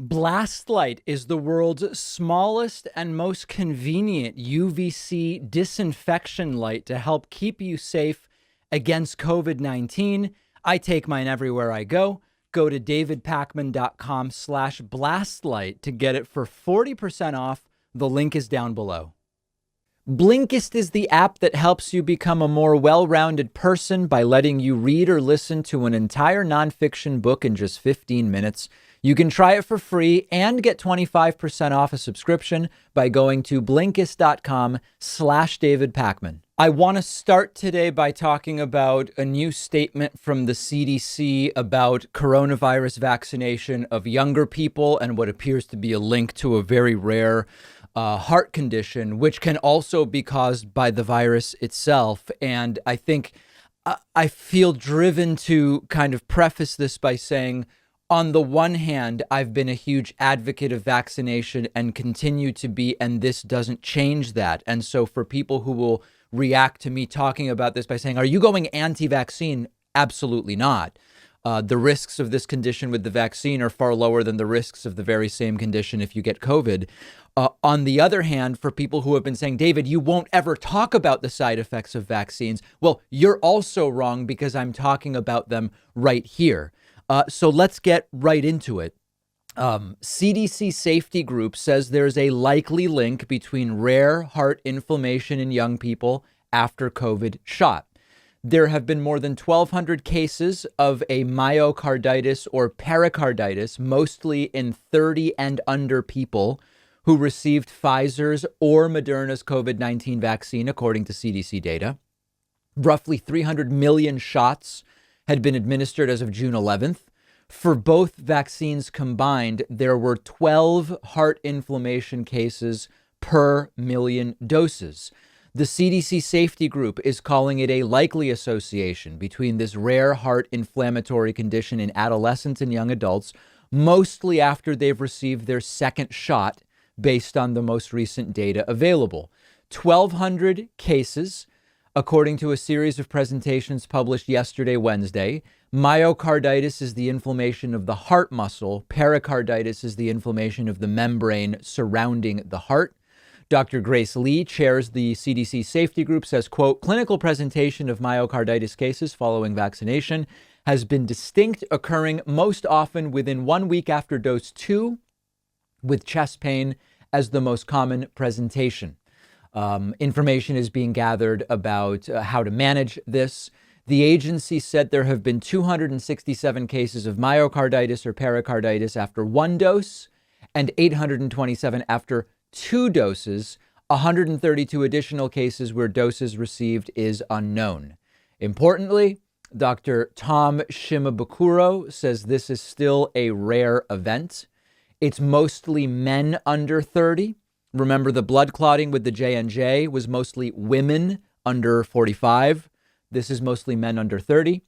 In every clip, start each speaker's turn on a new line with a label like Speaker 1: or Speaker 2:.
Speaker 1: Blast light is the world's smallest and most convenient UVC disinfection light to help keep you safe against COVID-19. I take mine everywhere I go. Go to davidpakman.com/blastlight to get it for 40% off. The link is down below. Blinkist is the app that helps you become a more well-rounded person by letting you read or listen to an entire nonfiction book in just 15 minutes. You can try it for free and get 25% off a subscription by going to Blinkist.com/DavidPakman. I want to start today by talking about a new statement from the CDC about coronavirus vaccination of younger people and what appears to be a link to a very rare heart condition, which can also be caused by the virus itself. And I think I feel driven to kind of preface this by saying, on the one hand, I've been a huge advocate of vaccination and continue to be, and this doesn't change that. And so for people who will react to me talking about this by saying, are you going anti-vaccine? Absolutely not. The risks of this condition with the vaccine are far lower than the risks of the very same condition if you get COVID. On the other hand, for people who have been saying, David, you won't ever talk about the side effects of vaccines. Well, you're also wrong because I'm talking about them right here. So let's get right into it. CDC Safety Group says there's a likely link between rare heart inflammation in young people after COVID shot. There have been more than 1,200 cases of a myocarditis or pericarditis, mostly in 30 and under people who received Pfizer's or Moderna's COVID-19 vaccine, according to CDC data. Roughly 300 million shots had been administered as of June 11th. For both vaccines combined, there were 12 heart inflammation cases per million doses. The CDC Safety Group is calling it a likely association between this rare heart inflammatory condition in adolescents and young adults, mostly after they've received their second shot, based on the most recent data available. 1,200 cases, according to a series of presentations published yesterday, Wednesday. Myocarditis is the inflammation of the heart muscle. Pericarditis is the inflammation of the membrane surrounding the heart. Dr. Grace Lee chairs the CDC Safety Group, says, quote, clinical presentation of myocarditis cases following vaccination has been distinct, occurring most often within 1 week after dose 2, with chest pain as the most common presentation. Information is being gathered about how to manage this. The agency said there have been 267 cases of myocarditis or pericarditis after 1 dose and 827 after 2 doses. 132 additional cases where doses received is unknown. Importantly, Dr. Tom Shimabukuro says this is still a rare event. It's mostly men under 30. Remember, the blood clotting with the J&J was mostly women under 45. This is mostly men under 30.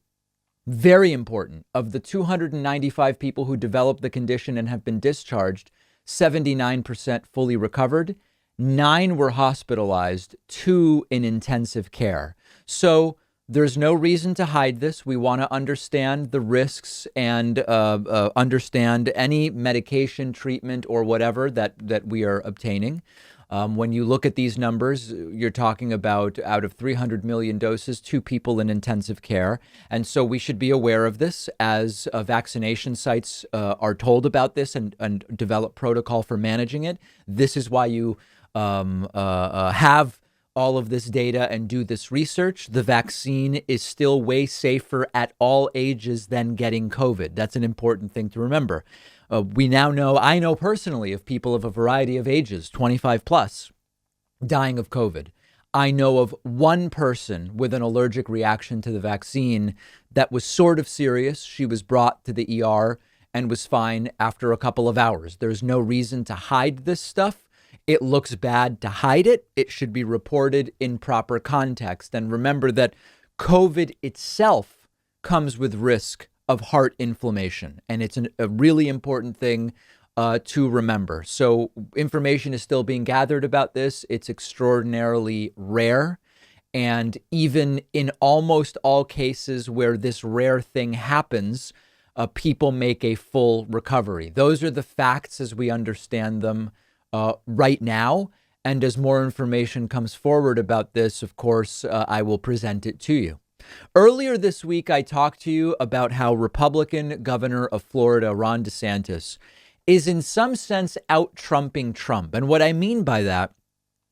Speaker 1: Very important. Of the 295 people who developed the condition and have been discharged, 79% fully recovered. 9 were hospitalized, 2 in intensive care. So there's no reason to hide this. We want to understand the risks and understand any medication, treatment, or whatever that we are obtaining. When you look at these numbers, you're talking about out of 300 million doses, 2 people in intensive care. And so we should be aware of this as vaccination sites are told about this and develop protocol for managing it. This is why you have all of this data and do this research. The vaccine is still way safer at all ages than getting COVID. That's an important thing to remember. We now know, I know personally of people of a variety of ages, 25 plus, dying of COVID. I know of 1 person with an allergic reaction to the vaccine that was sort of serious. She was brought to the ER and was fine after a couple of hours. There's no reason to hide this stuff. It looks bad to hide it. It should be reported in proper context. And remember that COVID itself comes with risk of heart inflammation. And it's a really important thing to remember. So information is still being gathered about this. It's extraordinarily rare. And even in almost all cases where this rare thing happens, people make a full recovery. Those are the facts as we understand them right now. And as more information comes forward about this, of course, I will present it to you. Earlier this week, I talked to you about how Republican governor of Florida, Ron DeSantis, is in some sense out-trumping Trump. And what I mean by that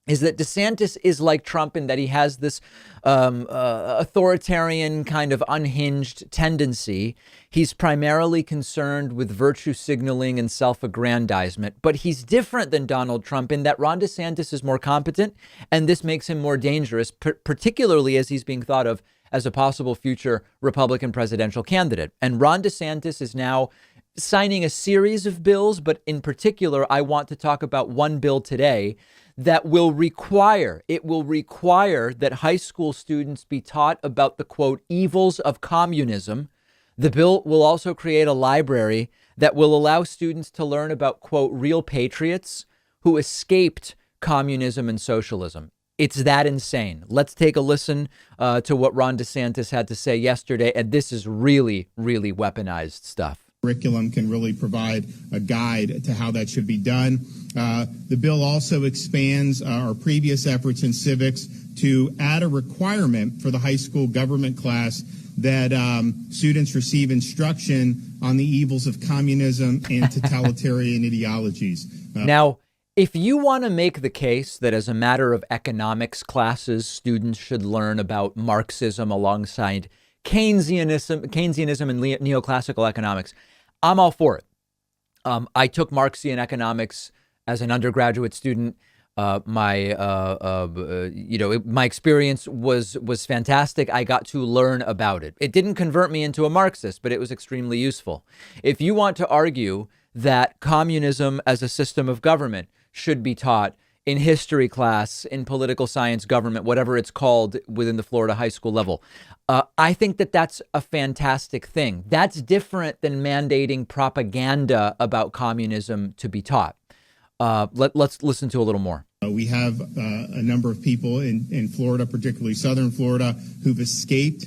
Speaker 1: is that DeSantis is like Trump in that he has this authoritarian kind of unhinged tendency. He's primarily concerned with virtue signaling and self-aggrandizement, but he's different than Donald Trump in that Ron DeSantis is more competent, and this makes him more dangerous, particularly as he's being thought of as a possible future Republican presidential candidate. And Ron DeSantis is now signing a series of bills, but in particular, I want to talk about one bill today that will require that high school students be taught about the, quote, evils of communism. The bill will also create a library that will allow students to learn about, quote, real patriots who escaped communism and socialism. It's that insane. Let's take a listen to what Ron DeSantis had to say yesterday. And this is really, really weaponized stuff.
Speaker 2: Curriculum can really provide a guide to how that should be done. The bill also expands our previous efforts in civics to add a requirement for the high school government class that students receive instruction on the evils of communism and totalitarian ideologies.
Speaker 1: Now, if you want to make the case that as a matter of economics classes, students should learn about Marxism alongside Keynesianism and neoclassical economics, I'm all for it. I took Marxian economics as an undergraduate student. My experience was fantastic. I got to learn about it. It didn't convert me into a Marxist, but it was extremely useful. If you want to argue that communism as a system of government should be taught in history class, in political science, government, whatever it's called within the Florida high school level, I think that that's a fantastic thing. That's different than mandating propaganda about communism to be taught. Let's listen to a little more.
Speaker 2: We have a number of people in Florida, particularly southern Florida, who've escaped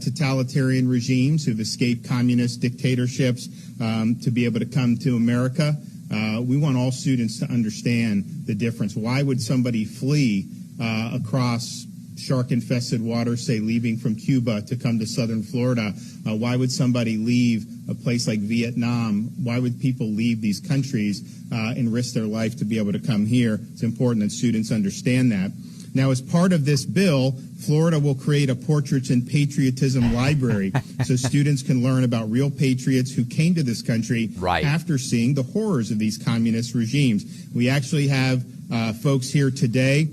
Speaker 2: totalitarian regimes, who've escaped communist dictatorships to be able to come to America. We want all students to understand the difference. Why would somebody flee across shark-infested waters, say leaving from Cuba to come to southern Florida? Why would somebody leave a place like Vietnam? Why would people leave these countries and risk their life to be able to come here? It's important that students understand that. Now, as part of this bill, Florida will create a Portraits in Patriotism library so students can learn about real patriots who came to this country after seeing the horrors of these communist regimes. We actually have folks here today.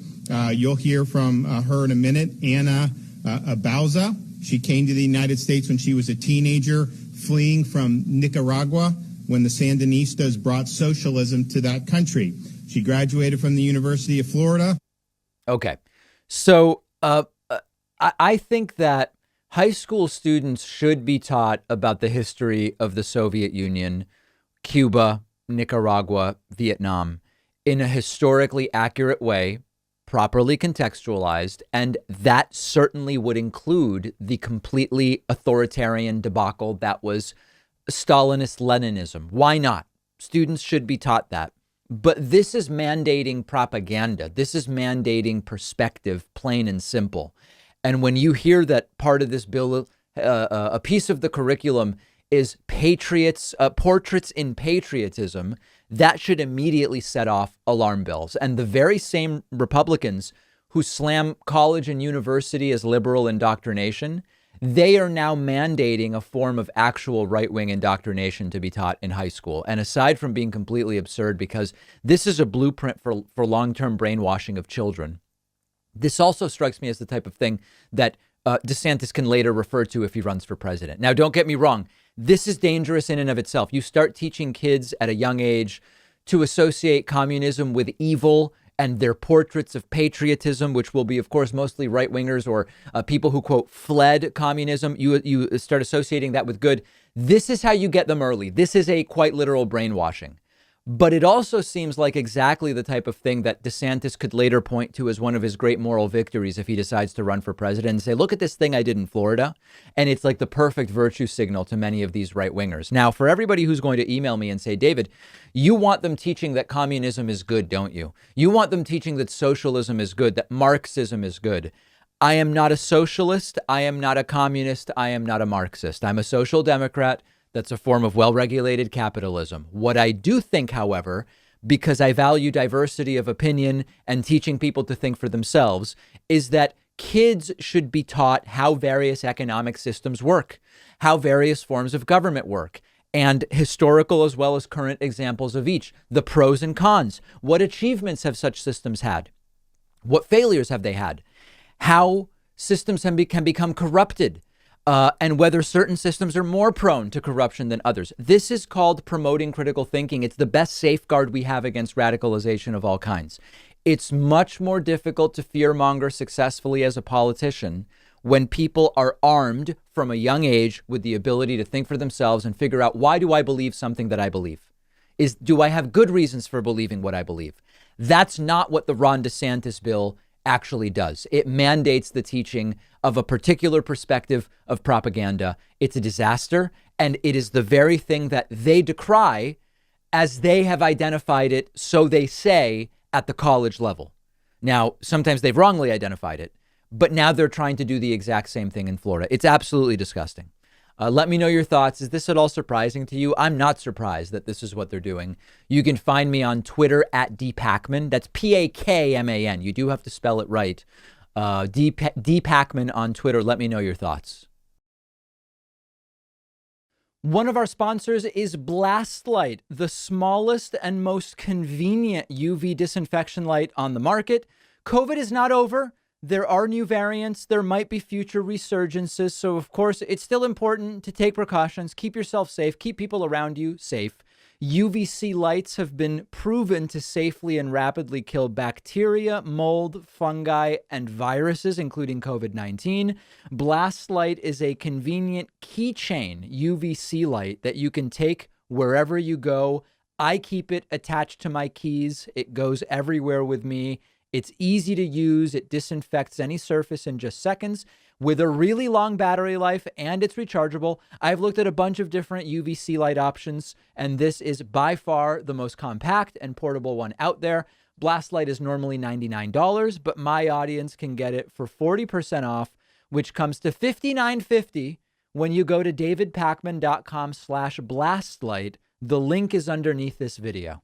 Speaker 2: You'll hear from her in a minute, Anna Abauza. She came to the United States when she was a teenager, fleeing from Nicaragua when the Sandinistas brought socialism to that country. She graduated from the University of Florida.
Speaker 1: Okay, so I think that high school students should be taught about the history of the Soviet Union, Cuba, Nicaragua, Vietnam in a historically accurate way, properly contextualized, and that certainly would include the completely authoritarian debacle that was Stalinist Leninism. Why not? Students should be taught that. But this is mandating propaganda. This is mandating perspective, plain and simple. And when you hear that part of this bill, a piece of the curriculum is portraits in patriotism, that should immediately set off alarm bells. And the very same Republicans who slam college and university as liberal indoctrination, they are now mandating a form of actual right-wing indoctrination to be taught in high school. And aside from being completely absurd, because this is a blueprint for long-term brainwashing of children, this also strikes me as the type of thing that DeSantis can later refer to if he runs for president. Now, don't get me wrong. This is dangerous in and of itself. You start teaching kids at a young age to associate communism with evil and their portraits of patriotism, which will be, of course, mostly right-wingers or people who, quote, fled communism. You start associating that with good. This is how you get them early. This is a quite literal brainwashing. But it also seems like exactly the type of thing that DeSantis could later point to as one of his great moral victories if he decides to run for president and say, look at this thing I did in Florida. And it's like the perfect virtue signal to many of these right wingers. Now, for everybody who's going to email me and say, David, you want them teaching that communism is good, don't you? You want them teaching that socialism is good, that Marxism is good. I am not a socialist. I am not a communist. I am not a Marxist. I'm a social democrat. That's a form of well-regulated capitalism. What I do think, however, because I value diversity of opinion and teaching people to think for themselves, is that kids should be taught how various economic systems work, how various forms of government work, and historical as well as current examples of each, the pros and cons. What achievements have such systems had? What failures have they had? How systems can become corrupted? And whether certain systems are more prone to corruption than others. This is called promoting critical thinking. It's the best safeguard we have against radicalization of all kinds. It's much more difficult to fearmonger successfully as a politician when people are armed from a young age with the ability to think for themselves and figure out, why do I believe something that I believe? Do I have good reasons for believing what I believe? That's not what the Ron DeSantis bill actually does. It mandates the teaching of a particular perspective of propaganda. It's a disaster, and it is the very thing that they decry as they have identified it, so they say, at the college level. Now, sometimes they've wrongly identified it, but now they're trying to do the exact same thing in Florida. It's absolutely disgusting. Let me know your thoughts. Is this at all surprising to you? I'm not surprised that this is what they're doing. You can find me on Twitter at DPakman. That's Pakman. You do have to spell it right. DPakman on Twitter. Let me know your thoughts. One of our sponsors is Blast Light, the smallest and most convenient UV disinfection light on the market. COVID is not over. There are new variants. There might be future resurgences. So, of course, it's still important to take precautions, keep yourself safe, keep people around you safe. UVC lights have been proven to safely and rapidly kill bacteria, mold, fungi, and viruses, including COVID-19. Blast Light is a convenient keychain UVC light that you can take wherever you go. I keep it attached to my keys. It goes everywhere with me. It's easy to use. It disinfects any surface in just seconds with a really long battery life, and it's rechargeable. I've looked at a bunch of different UVC light options, and this is by far the most compact and portable one out there. Blast Light is normally $99, but my audience can get it for 40% off, which comes to $59.50 when you go to davidpakman.com/blastlight. The link is underneath this video.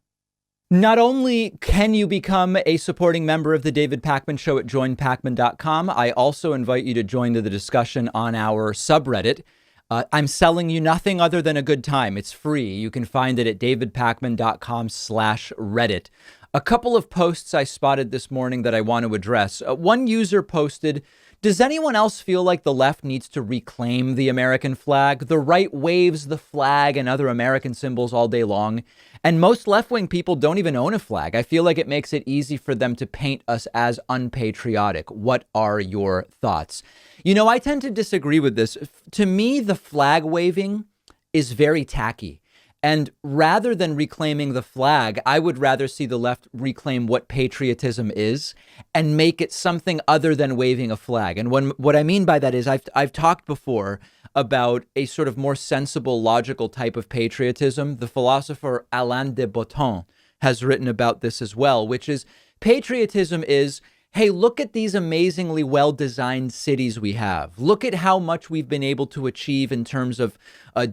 Speaker 1: Not only can you become a supporting member of the David Pakman Show at joinpakman.com, I also invite you to join the discussion on our subreddit. I'm selling you nothing other than a good time. It's free. You can find it at davidpakman.com/reddit. A couple of posts I spotted this morning that I want to address. One user posted, does anyone else feel like the left needs to reclaim the American flag? The right waves the flag and other American symbols all day long. And most left-wing people don't even own a flag. I feel like it makes it easy for them to paint us as unpatriotic. What are your thoughts? You know, I tend to disagree with this. To me, the flag waving is very tacky. And rather than reclaiming the flag, I would rather see the left reclaim what patriotism is and make it something other than waving a flag. And what I mean by that is I've talked before about a sort of more sensible, logical type of patriotism. The philosopher Alain de Botton has written about this as well, which is patriotism is, hey, look at these amazingly well-designed cities we have. Look at how much we've been able to achieve in terms of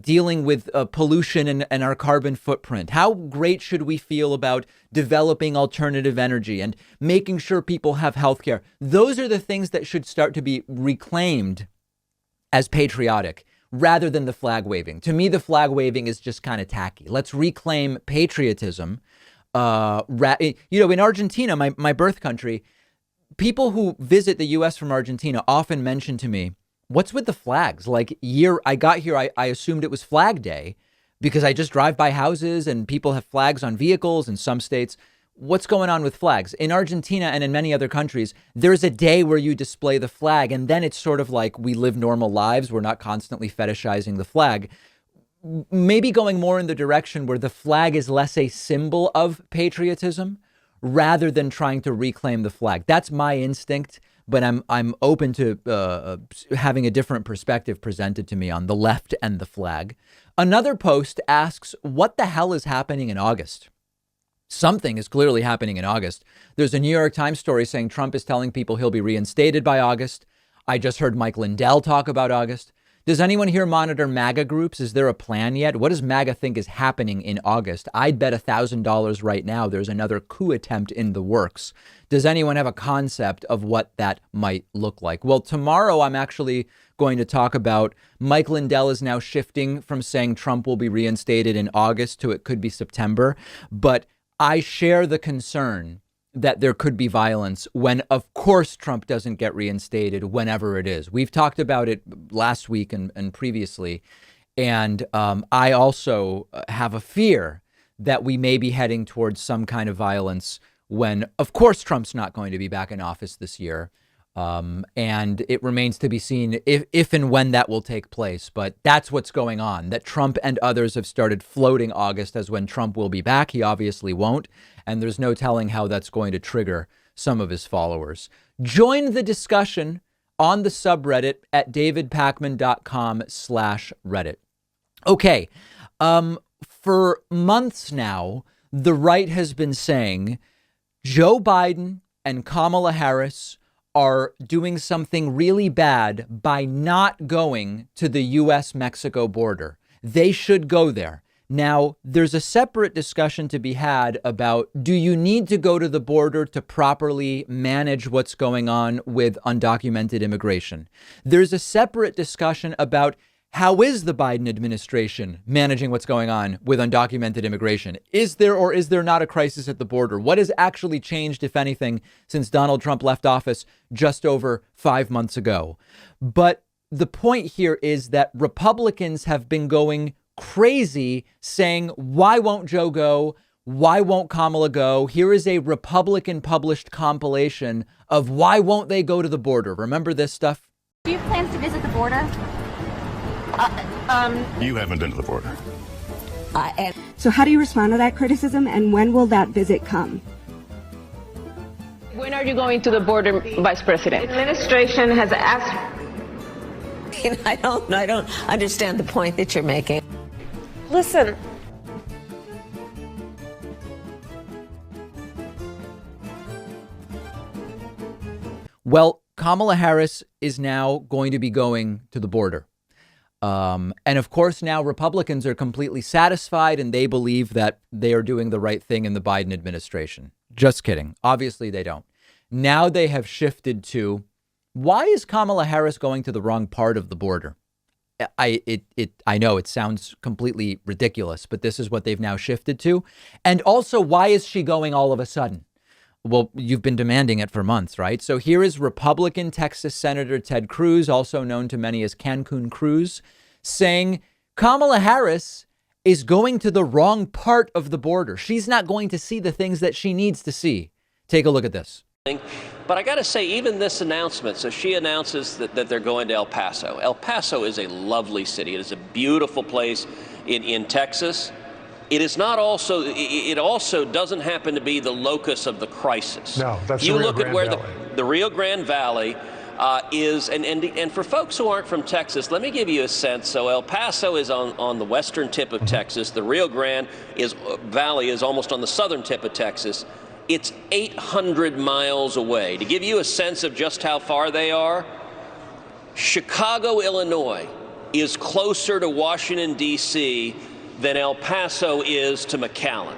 Speaker 1: dealing with pollution and our carbon footprint. How great should we feel about developing alternative energy and making sure people have healthcare? Those are the things that should start to be reclaimed as patriotic rather than the flag waving. To me, the flag waving is just kind of tacky. Let's reclaim patriotism. In Argentina, my birth country, people who visit the U.S. from Argentina often mention to me, what's with the flags? Like, I got here, I assumed it was Flag Day because I just drive by houses and people have flags on vehicles in some states. What's going on with flags? In Argentina and in many other countries, there's a day where you display the flag, and then it's sort of like we live normal lives. We're not constantly fetishizing the flag. maybe going more in the direction where the flag is less a symbol of patriotism rather than trying to reclaim the flag. That's my instinct, but I'm open to having a different perspective presented to me on the left and the flag. Another post asks, what the hell is happening in August? Something is clearly happening in August. There's a New York Times story saying Trump is telling people he'll be reinstated by August. I just heard Mike Lindell talk about August. Does anyone here monitor MAGA groups? Is there a plan yet? What does MAGA think is happening in August? I'd bet $1,000 right now there's another coup attempt in the works. Does anyone have a concept of what that might look like? Well, tomorrow I'm actually going to talk about Mike Lindell is now shifting from saying Trump will be reinstated in August to it could be September. But I share the concern that there could be violence when, of course, Trump doesn't get reinstated whenever it is. We've talked about it last week and previously. And I also have a fear that we may be heading towards some kind of violence when, of course, Trump's not going to be back in office this year. And it remains to be seen if and when that will take place. But that's what's going on, that Trump and others have started floating August as when Trump will be back. He obviously won't. And there's no telling how that's going to trigger some of his followers. Join the discussion on the subreddit at davidpakman.com/Reddit. Okay. For months now, the right has been saying Joe Biden and Kamala Harris are doing something really bad by not going to the U.S.-Mexico border. They should go there. Now, there's a separate discussion to be had about, do you need to go to the border to properly manage what's going on with undocumented immigration? There's a separate discussion about, how is the Biden administration managing what's going on with undocumented immigration? Is there or is there not a crisis at the border? What has actually changed, if anything, since Donald Trump left office just over 5 months ago? But the point here is that Republicans have been going crazy saying, why won't Joe go? Why won't Kamala go? Here is a Republican published compilation of why won't they go to the border. Remember this stuff?
Speaker 3: Do you have plans to visit the border?
Speaker 4: You haven't been to the border.
Speaker 5: So how do you respond to that criticism, and when will that visit come?
Speaker 6: When are you going to the border, Vice President?
Speaker 7: The administration has asked.
Speaker 8: I don't understand the point that you're making.
Speaker 7: Listen.
Speaker 1: Well, Kamala Harris is now going to be going to the border. And of course, now Republicans are completely satisfied and they believe that they are doing the right thing in the Biden administration. Just kidding. Obviously, they don't. Now they have shifted to, why is Kamala Harris going to the wrong part of the border? I know it sounds completely ridiculous, but this is what they've now shifted to. And also, why is she going all of a sudden? Well, you've been demanding it for months, right? So here is Republican Texas Senator Ted Cruz, also known to many as Cancun Cruz, saying Kamala Harris is going to the wrong part of the border. She's not going to see the things that she needs to see. Take a look at this.
Speaker 9: But I got to say, even this announcement, so she announces that they're going to El Paso. El Paso is a lovely city. It is a beautiful place in Texas. It is not also, it also doesn't happen to be the locus of the crisis.
Speaker 4: No, that's
Speaker 9: you
Speaker 4: the Rio
Speaker 9: look
Speaker 4: Grande
Speaker 9: at where
Speaker 4: Valley.
Speaker 9: the Rio Grande Valley is, and for folks who aren't from Texas, let me give you a sense. So El Paso is on the western tip of Texas. The Rio Grande Valley is almost on the southern tip of Texas. It's 800 miles away. To give you a sense of just how far they are, Chicago, Illinois is closer to Washington, D.C. than El Paso is to McAllen.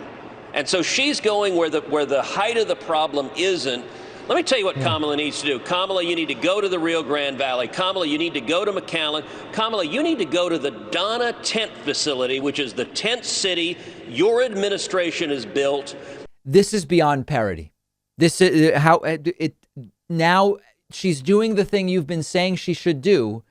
Speaker 9: And so she's going where the height of the problem isn't. Let me tell you what Kamala needs to do. Kamala, you need to go to the Rio Grande Valley. Kamala, you need to go to McAllen. Kamala, you need to go to the Donna tent facility, which is the tent city your administration has built.
Speaker 1: This is beyond parody. This is how it now she's doing the thing you've been saying she should do,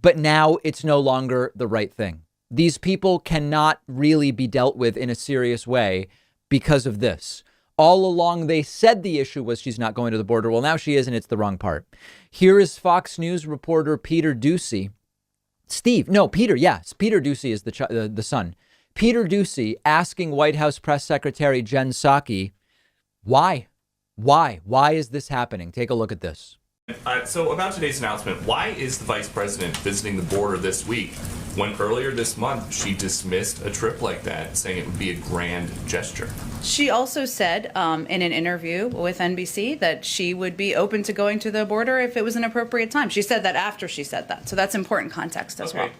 Speaker 1: but now it's no longer the right thing. These people cannot really be dealt with in a serious way because of this. All along, they said the issue was she's not going to the border. Well, now she is, and it's the wrong part. Here is Fox News reporter Peter Doocy Peter. Yes, Peter Doocy is the son. Peter Doocy asking White House Press Secretary Jen Psaki, why is this happening? Take a look at this.
Speaker 4: So about today's announcement, why is the vice president visiting the border this week when earlier this month she dismissed a trip like that, saying it would be a grand gesture?
Speaker 10: She also said in an interview with NBC that she would be open to going to the border if it was an appropriate time. She said that after she said that. So that's important context as well.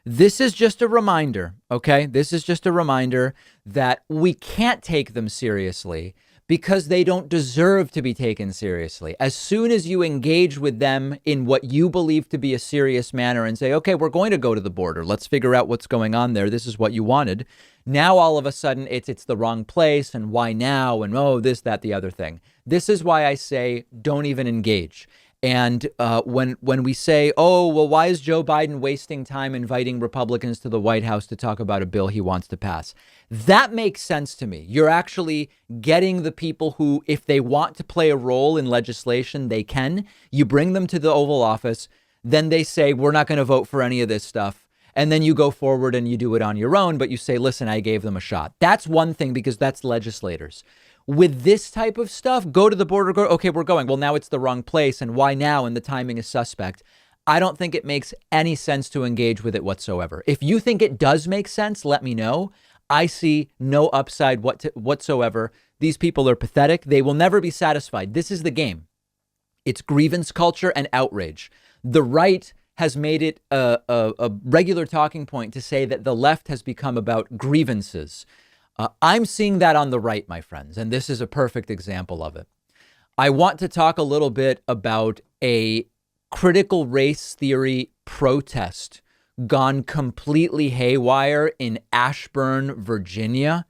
Speaker 1: This is just a reminder, okay? This is just a reminder that we can't take them seriously because they don't deserve to be taken seriously. As soon as you engage with them in what you believe to be a serious manner and say, okay, we're going to go to the border. Let's figure out what's going on there. This is what you wanted. Now, all of a sudden, it's the wrong place. And why now? And oh, this, that, the other thing. This is why I say don't even engage. And when we say, oh, well, why is Joe Biden wasting time inviting Republicans to the White House to talk about a bill he wants to pass? That makes sense to me. You're actually getting the people who, if they want to play a role in legislation, they can. You bring them to the Oval Office. Then they say, we're not going to vote for any of this stuff. And then you go forward and you do it on your own. But you say, listen, I gave them a shot. That's one thing, because that's legislators. With this type of stuff, go to the border, go, okay, we're going. Well, now it's the wrong place. And why now? And the timing is suspect. I don't think it makes any sense to engage with it whatsoever. If you think it does make sense, let me know. I see no upside whatsoever. These people are pathetic. They will never be satisfied. This is the game. It's grievance culture and outrage. The right has made it a regular talking point to say that the left has become about grievances. I'm seeing that on the right, my friends, and this is a perfect example of it. I want to talk a little bit about a critical race theory protest gone completely haywire in Ashburn, Virginia.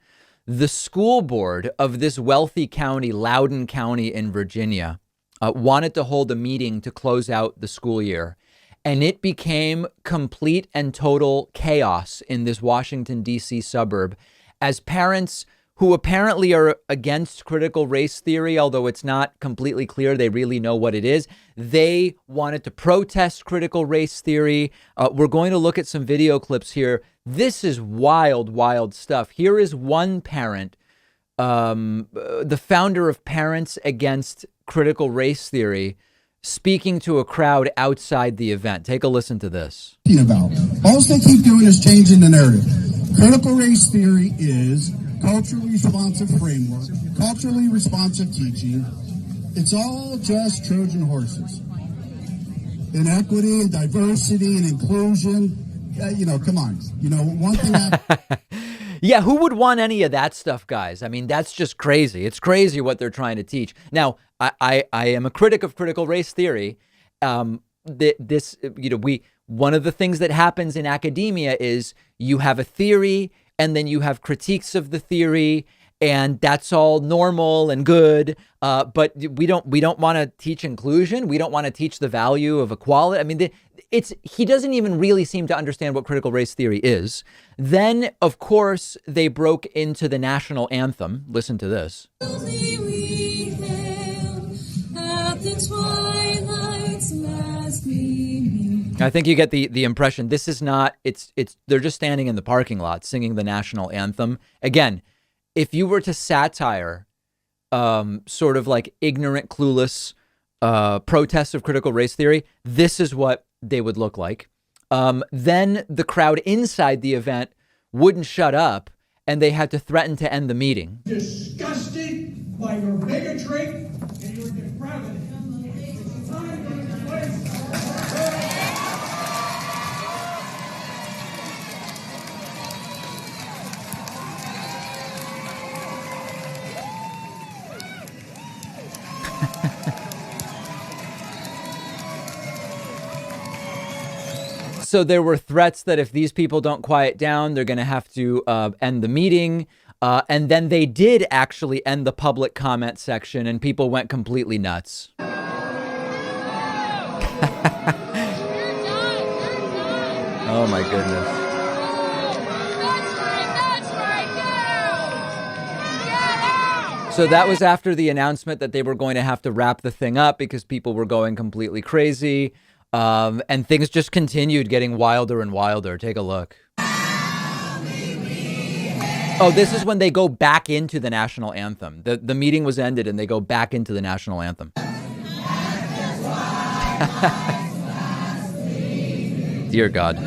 Speaker 1: The school board of this wealthy county, Loudoun County in Virginia, wanted to hold a meeting to close out the school year. And it became complete and total chaos in this Washington, D.C. suburb as parents who apparently are against critical race theory, although it's not completely clear they really know what it is. They wanted to protest critical race theory. We're going to look at some video clips here. This is wild, wild stuff. Here is one parent, the founder of Parents Against Critical Race Theory, speaking to a crowd outside the event. Take a listen to this.
Speaker 11: About. All they keep doing is changing the narrative. Critical race theory is culturally responsive framework, culturally responsive teaching. It's all just Trojan horses. Inequity and diversity and inclusion. Come on. One thing
Speaker 1: Yeah, who would want any of that stuff, guys? I mean, that's just crazy. It's crazy what they're trying to teach. Now, I am a critic of critical race theory. One of the things that happens in academia is you have a theory and then you have critiques of the theory, and that's all normal and good. But we don't want to teach inclusion. We don't want to teach the value of equality. I mean, he doesn't even really seem to understand what critical race theory is. Then, of course, they broke into the national anthem. Listen to this. I think you get the impression. This is not, they're just standing in the parking lot singing the national anthem. Again, if you were to satire sort of like ignorant, clueless protests of critical race theory, this is what they would look like. Then the crowd inside the event wouldn't shut up, and they had to threaten to end the meeting.
Speaker 12: Disgusted by your bigotry and your depravity.
Speaker 1: So there were threats that if these people don't quiet down, they're going to have to end the meeting. And then they did actually end the public comment section, and people went completely nuts. Oh, my goodness. So that was after the announcement that they were going to have to wrap the thing up because people were going completely crazy. And things just continued getting wilder and wilder. Take a look. Oh, this is when they go back into the national anthem. The meeting was ended and they go back into the national anthem. Dear God.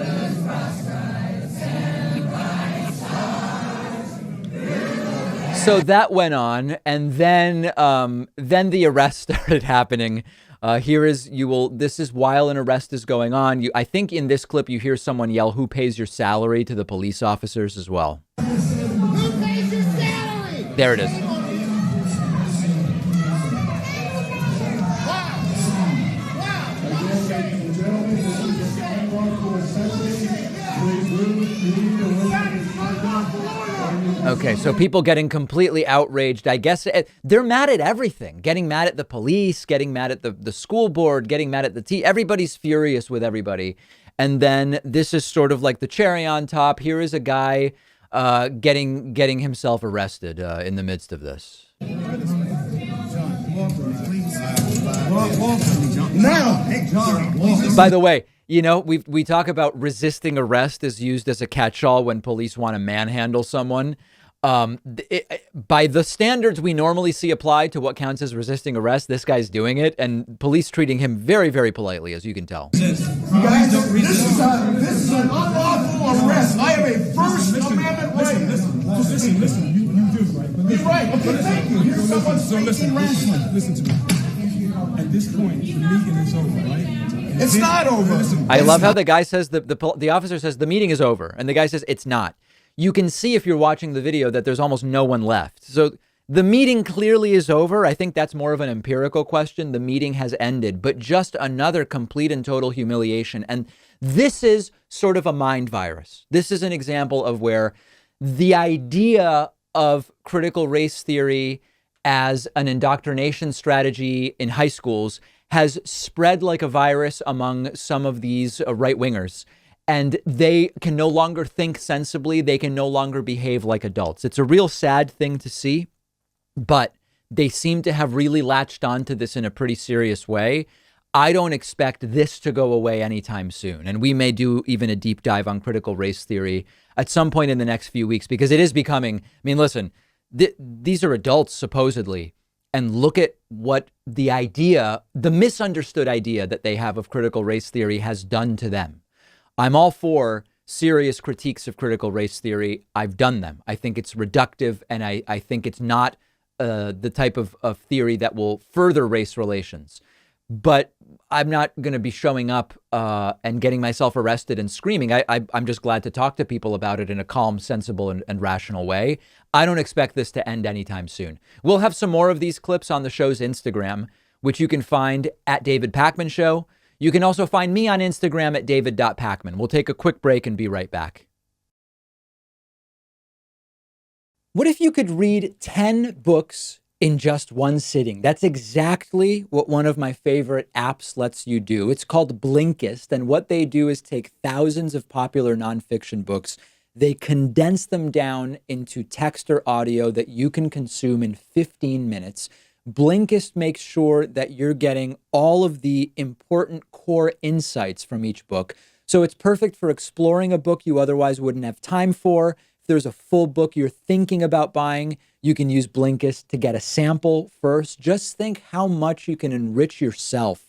Speaker 1: So that went on, and then the arrest started happening. This is while an arrest is going on. I think in this clip you hear someone yell, "Who pays your salary?" to the police officers as well. Who pays your salary? There it is. Okay, so people getting completely outraged. I guess they're mad at everything. Getting mad at the police, getting mad at the school board, getting mad at everybody's furious with everybody. And then this is sort of like the cherry on top. Here is a guy getting himself arrested in the midst of this. By the way, you know, we talk about resisting arrest is used as a catch-all when police want to manhandle someone. By the standards we normally see applied to what counts as resisting arrest, this guy's doing it, and police treating him very, very politely, as you can tell.
Speaker 12: You guys, this is an unlawful arrest. I have a First Amendment right. Listen. You do, right? You're right. Okay, thank you. Here's someone speaking rationally. Listen to me. At this point, the meeting is over, right? It's not over.
Speaker 1: I love how the guy says, the officer says the meeting is over, and the guy says it's not. You can see if you're watching the video that there's almost no one left. So the meeting clearly is over. I think that's more of an empirical question. The meeting has ended, but just another complete and total humiliation. And this is sort of a mind virus. This is an example of where the idea of critical race theory as an indoctrination strategy in high schools has spread like a virus among some of these right-wingers. And they can no longer think sensibly. They can no longer behave like adults. It's a real sad thing to see, but they seem to have really latched onto this in a pretty serious way. I don't expect this to go away anytime soon. And we may do even a deep dive on critical race theory at some point in the next few weeks, because it is becoming, I mean, listen, these are adults supposedly, and look at what the misunderstood idea that they have of critical race theory has done to them. I'm all for serious critiques of critical race theory. I've done them. I think it's reductive, and I think it's not the type of theory that will further race relations. But I'm not going to be showing up and getting myself arrested and screaming. I'm just glad to talk to people about it in a calm, sensible, and rational way. I don't expect this to end anytime soon. We'll have some more of these clips on the show's Instagram, which you can find at David Pakman Show. You can also find me on Instagram at david.pakman. We'll take a quick break and be right back. What if you could read 10 books in just one sitting? That's exactly what one of my favorite apps lets you do. It's called Blinkist, and what they do is take thousands of popular nonfiction books. They condense them down into text or audio that you can consume in 15 minutes. Blinkist makes sure that you're getting all of the important core insights from each book. So it's perfect for exploring a book you otherwise wouldn't have time for. If there's a full book you're thinking about buying, you can use Blinkist to get a sample first. Just think how much you can enrich yourself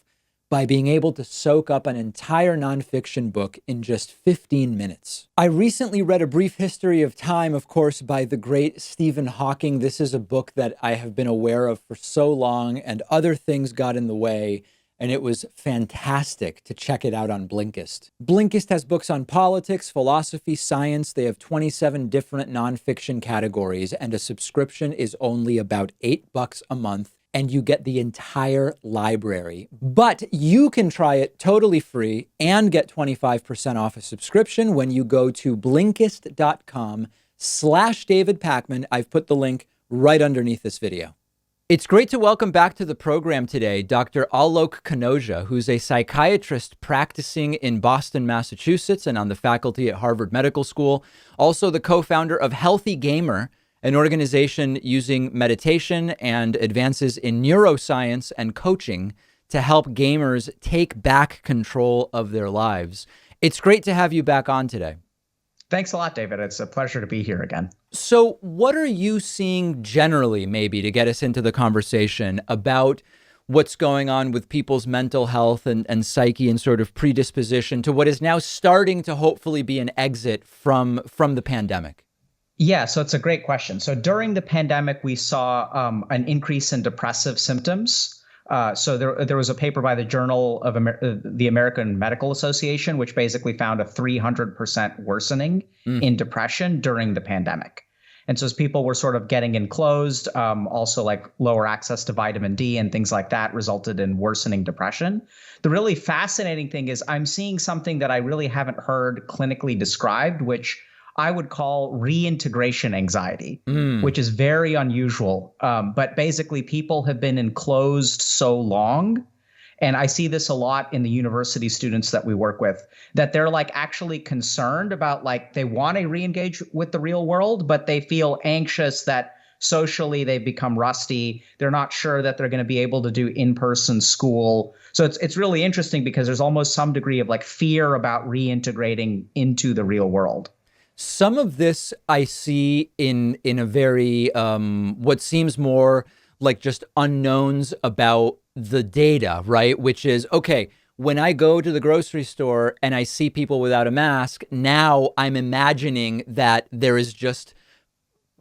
Speaker 1: by being able to soak up an entire nonfiction book in just 15 minutes. I recently read A Brief History of Time, of course, by the great Stephen Hawking. This is a book that I have been aware of for so long, and other things got in the way, and it was fantastic to check it out on Blinkist. Blinkist has books on politics, philosophy, science. They have 27 different nonfiction categories, and a subscription is only about $8 a month, and you get the entire library. But you can try it totally free and get 25% off a subscription when you go to Blinkist.com/David Pakman. I've put the link right underneath this video. It's great to welcome back to the program today Dr. Alok Kanojia, who's a psychiatrist practicing in Boston, Massachusetts, and on the faculty at Harvard Medical School. Also the co-founder of Healthy Gamer, an organization using meditation and advances in neuroscience and coaching to help gamers take back control of their lives. It's great to have you back on today.
Speaker 13: Thanks a lot, David. It's a pleasure to be here again.
Speaker 1: So what are you seeing generally, maybe to get us into the conversation about what's going on with people's mental health and psyche and sort of predisposition to what is now starting to hopefully be an exit from the pandemic?
Speaker 13: Yeah, so it's a great question. So during the pandemic, we saw an increase in depressive symptoms. So there was a paper by the Journal of the American Medical Association, which basically found a 300% worsening in depression during the pandemic. And so as people were sort of getting enclosed, also like lower access to vitamin D and things like that resulted in worsening depression. The really fascinating thing is I'm seeing something that I really haven't heard clinically described, which I would call reintegration anxiety, which is very unusual. But basically, people have been enclosed so long, and I see this a lot in the university students that we work with, that they're like actually concerned about like they want to re-engage with the real world, but they feel anxious that socially they've become rusty. They're not sure that they're going to be able to do in-person school. So it's really interesting because there's almost some degree of like fear about reintegrating into the real world.
Speaker 1: Some of this I see in a very what seems more like just unknowns about the data, right? Which is, okay, when I go to the grocery store and I see people without a mask, now I'm imagining that there is just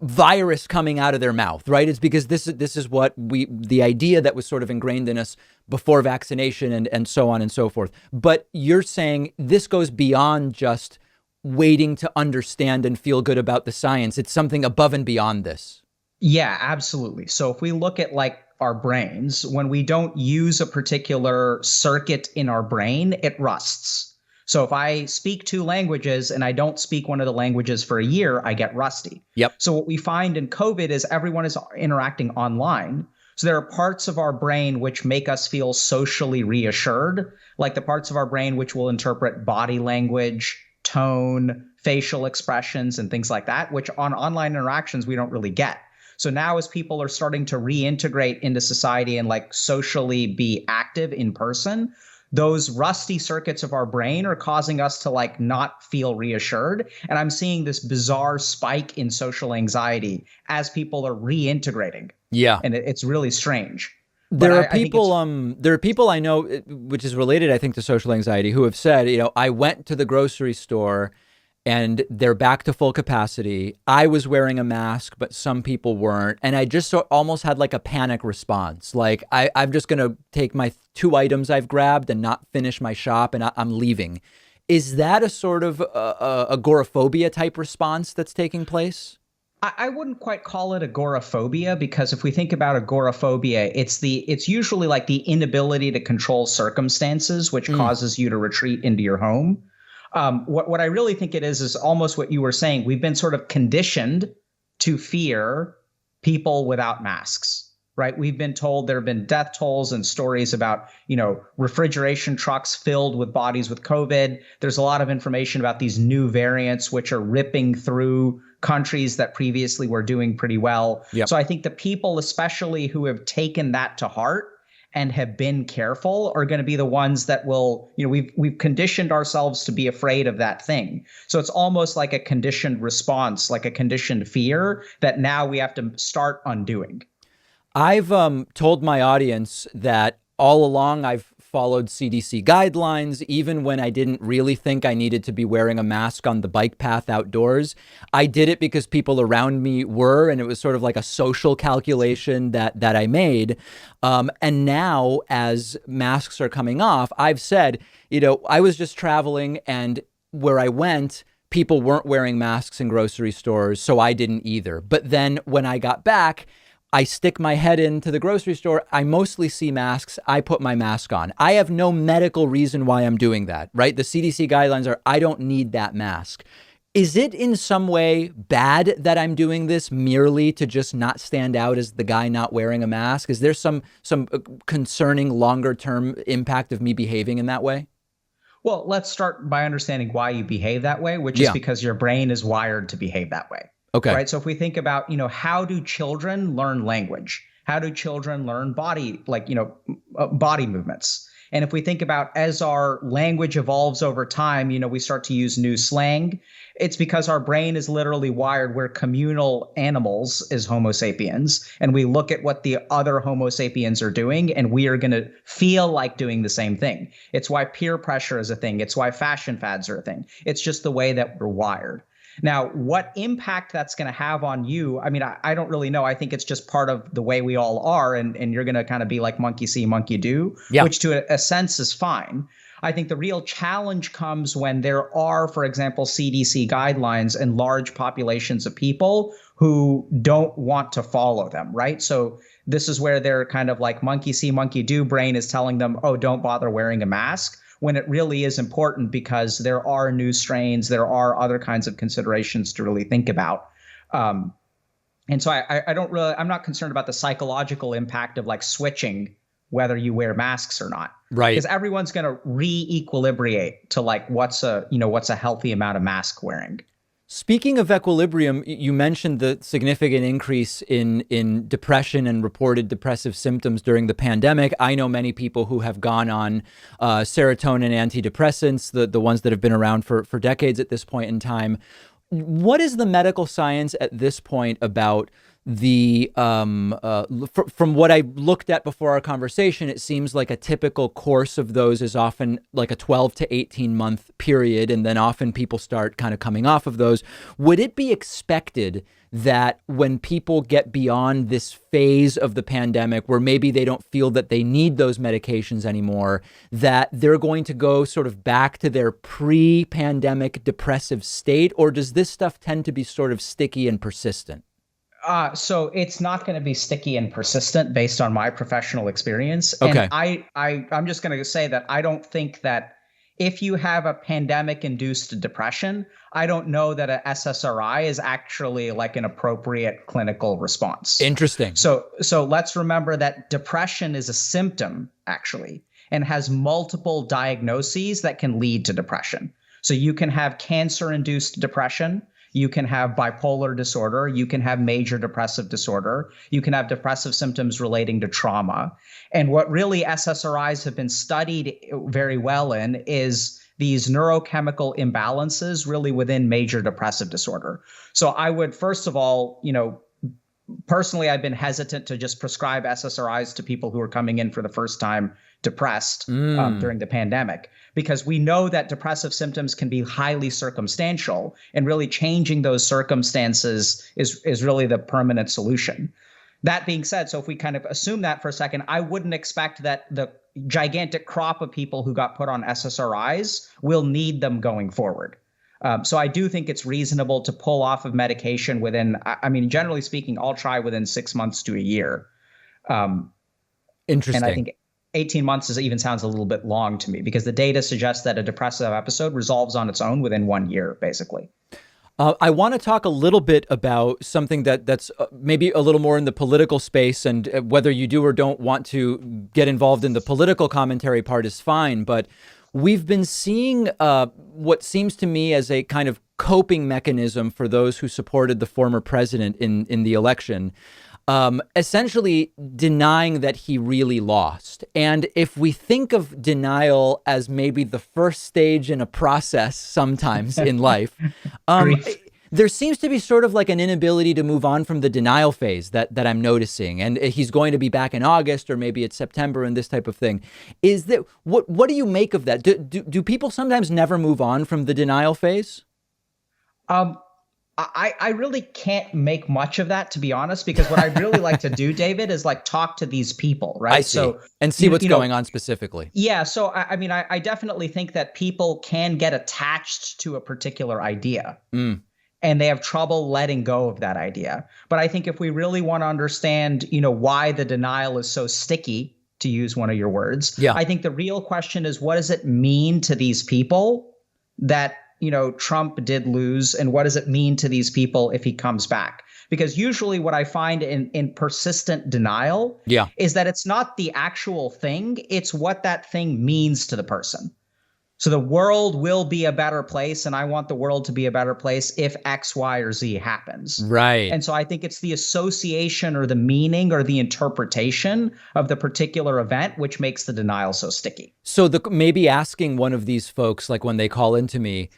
Speaker 1: virus coming out of their mouth, right? It's because this is what the idea that was sort of ingrained in us before vaccination and so on and so forth. But you're saying this goes beyond just waiting to understand and feel good about the science. It's something above and beyond this.
Speaker 13: Yeah, absolutely. So if we look at like our brains, when we don't use a particular circuit in our brain, it rusts. So if I speak 2 languages and I don't speak one of the languages for a year, I get rusty.
Speaker 1: Yep.
Speaker 13: So what we find in COVID is everyone is interacting online. So there are parts of our brain which make us feel socially reassured, like the parts of our brain which will interpret body language, tone, facial expressions, and things like that, which on online interactions we don't really get. So now as people are starting to reintegrate into society and like socially be active in person, those rusty circuits of our brain are causing us to like not feel reassured. And I'm seeing this bizarre spike in social anxiety as people are reintegrating.
Speaker 1: Yeah.
Speaker 13: And it's really strange.
Speaker 1: There are people I know, which is related, I think, to social anxiety, who have said, I went to the grocery store and they're back to full capacity. I was wearing a mask, but some people weren't. And I just almost had like a panic response. Like, I'm just going to take my 2 items I've grabbed and not finish my shop and I'm leaving. Is that a sort of agoraphobia type response that's taking place?
Speaker 13: I wouldn't quite call it agoraphobia, because if we think about agoraphobia, it's usually like the inability to control circumstances, which causes you to retreat into your home. What I really think it is almost what you were saying. We've been sort of conditioned to fear people without masks, right? We've been told there have been death tolls and stories about, refrigeration trucks filled with bodies with COVID. There's a lot of information about these new variants, which are ripping through countries that previously were doing pretty well.
Speaker 1: Yep.
Speaker 13: So I think the people, especially who have taken that to heart and have been careful, are going to be the ones that will, we've conditioned ourselves to be afraid of that thing. So it's almost like a conditioned response, like a conditioned fear that now we have to start undoing.
Speaker 1: I've told my audience that all along I've followed CDC guidelines, even when I didn't really think I needed to be wearing a mask on the bike path outdoors. I did it because people around me were, and it was sort of like a social calculation that I made. And now, as masks are coming off, I've said, I was just traveling, and where I went, people weren't wearing masks in grocery stores, so I didn't either. But then when I got back, I stick my head into the grocery store. I mostly see masks. I put my mask on. I have no medical reason why I'm doing that, right? The CDC guidelines are, I don't need that mask. Is it in some way bad that I'm doing this merely to just not stand out as the guy not wearing a mask? Is there some concerning longer term impact of me behaving in that way?
Speaker 13: Well, let's start by understanding why you behave that way, which is because your brain is wired to behave that way.
Speaker 1: Okay.
Speaker 13: Right. So if we think about, how do children learn language? How do children learn body movements? And if we think about as our language evolves over time, we start to use new slang. It's because our brain is literally wired. We're communal animals as Homo sapiens, and we look at what the other Homo sapiens are doing, and we are going to feel like doing the same thing. It's why peer pressure is a thing. It's why fashion fads are a thing. It's just the way that we're wired. Now, what impact that's going to have on you, I don't really know. I think it's just part of the way we all are, and you're going to kind of be like monkey see, monkey do, which to a sense is fine. I think the real challenge comes when there are, for example, CDC guidelines and large populations of people who don't want to follow them, right? So this is where they're kind of like monkey see, monkey do brain is telling them, oh, don't bother wearing a mask, when it really is important because there are new strains, there are other kinds of considerations to really think about. And so I'm not concerned about the psychological impact of like switching whether you wear masks or not.
Speaker 1: Right.
Speaker 13: Because everyone's going to re-equilibrate to like what's a healthy amount of mask wearing.
Speaker 1: Speaking of equilibrium, you mentioned the significant increase in depression and reported depressive symptoms during the pandemic. I know many people who have gone on serotonin antidepressants, the ones that have been around for decades at this point in time. What is the medical science at this point about the from what I looked at before our conversation, it seems like a typical course of those is often like a 12 to 18 month period, and then often people start kind of coming off of those. Would it be expected that when people get beyond this phase of the pandemic where maybe they don't feel that they need those medications anymore, that they're going to go sort of back to their pre-pandemic depressive state? Or does this stuff tend to be sort of sticky and persistent?
Speaker 13: So it's not going to be sticky and persistent based on my professional experience.
Speaker 1: Okay.
Speaker 13: And I'm just going to say that I don't think that if you have a pandemic-induced depression, I don't know that a SSRI is actually like an appropriate clinical response.
Speaker 1: Interesting.
Speaker 13: So let's remember that depression is a symptom, actually, and has multiple diagnoses that can lead to depression. So you can have cancer-induced depression. You can have bipolar disorder. You can have major depressive disorder. You can have depressive symptoms relating to trauma. And what really SSRIs have been studied very well in is these neurochemical imbalances really within major depressive disorder. So I would, first of all, personally, I've been hesitant to just prescribe SSRIs to people who are coming in for the first time depressed during the pandemic, because we know that depressive symptoms can be highly circumstantial, and really changing those circumstances is really the permanent solution. That being said, so if we kind of assume that for a second, I wouldn't expect that the gigantic crop of people who got put on SSRIs will need them going forward. So I do think it's reasonable to pull off of medication within, generally speaking, I'll try within 6 months to a year.
Speaker 1: Interesting.
Speaker 13: And I think 18 months even sounds a little bit long to me, because the data suggests that a depressive episode resolves on its own within 1 year, basically.
Speaker 1: I want to talk a little bit about something that's maybe a little more in the political space, and whether you do or don't want to get involved in the political commentary part is fine. But we've been seeing what seems to me as a kind of coping mechanism for those who supported the former president in the election, essentially denying that he really lost. And if we think of denial as maybe the first stage in a process sometimes in life, there seems to be sort of like an inability to move on from the denial phase that I'm noticing. And he's going to be back in August, or maybe it's September, and this type of thing. Is that what do you make of that? Do people sometimes never move on from the denial phase?
Speaker 13: I really can't make much of that, to be honest, because what I'd really like to do, David, is like talk to these people, right?
Speaker 1: I see. So and see what's going on specifically.
Speaker 13: Yeah. So I definitely think that people can get attached to a particular idea. And they have trouble letting go of that idea. But I think if we really want to understand, why the denial is so sticky, to use one of your words, I think the real question is, what does it mean to these people that, Trump did lose? And what does it mean to these people if he comes back? Because usually what I find in persistent denial is that it's not the actual thing, it's what that thing means to the person. So the world will be a better place, and I want the world to be a better place if X, Y, or Z happens.
Speaker 1: Right.
Speaker 13: And so I think it's the association or the meaning or the interpretation of the particular event which makes the denial so sticky.
Speaker 1: So maybe asking one of these folks, like when they call into me,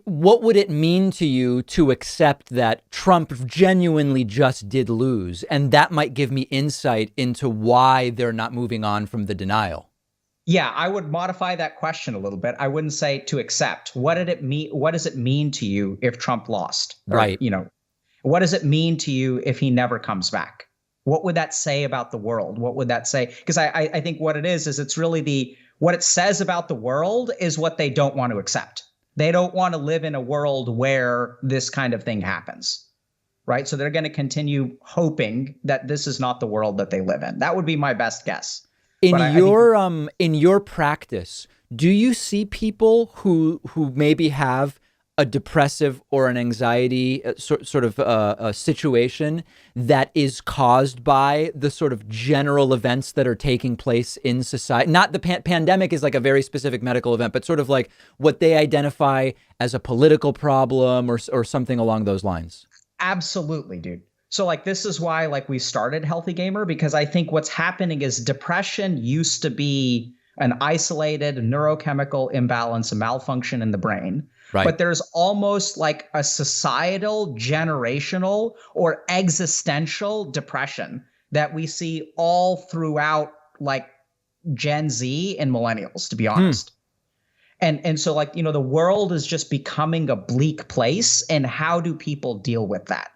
Speaker 1: what would it mean to you to accept that Trump genuinely just did lose? And that might give me insight into why they're not moving on from the denial.
Speaker 13: Yeah, I would modify that question a little bit. I wouldn't say to accept. What did it mean? What does it mean to you if Trump lost? Or,
Speaker 1: right.
Speaker 13: What does it mean to you if he never comes back? What would that say about the world? What would that say? Because I think what it is it's really what it says about the world is what they don't want to accept. They don't want to live in a world where this kind of thing happens. Right. So they're going to continue hoping that this is not the world that they live in. That would be my best guess.
Speaker 1: In your practice, do you see people who maybe have a depressive or an anxiety sort of a situation that is caused by the sort of general events that are taking place in society? Not the pandemic is like a very specific medical event, but sort of like what they identify as a political problem or something along those lines.
Speaker 13: Absolutely, dude. So like, this is why like we started Healthy Gamer, because I think what's happening is depression used to be an isolated neurochemical imbalance, a malfunction in the brain. Right. But there's almost like a societal, generational, or existential depression that we see all throughout like Gen Z and millennials, to be honest. And so like, the world is just becoming a bleak place. And how do people deal with that?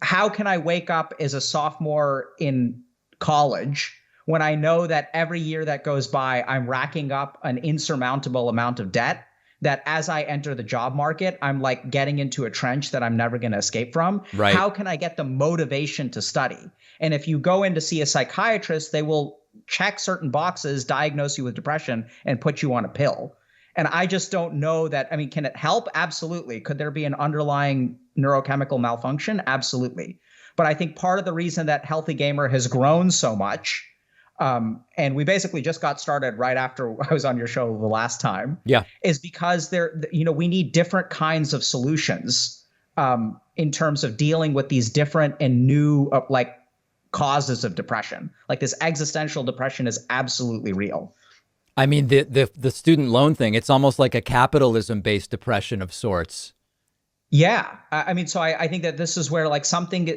Speaker 13: How can I wake up as a sophomore in college when I know that every year that goes by, I'm racking up an insurmountable amount of debt that as I enter the job market, I'm like getting into a trench that I'm never going to escape from? Right. How can I get the motivation to study? And if you go in to see a psychiatrist, they will check certain boxes, diagnose you with depression, and put you on a pill. And I just don't know that. I mean, can it help? Absolutely. Could there be an underlying neurochemical malfunction? Absolutely. But I think part of the reason that Healthy Gamer has grown so much, and we basically just got started right after I was on your show the last time, is because we need different kinds of solutions in terms of dealing with these different and new causes of depression. Like this existential depression is absolutely real.
Speaker 1: I mean, the student loan thing, it's almost like a capitalism-based depression of sorts.
Speaker 13: Yeah. I mean, so I think that this is where like something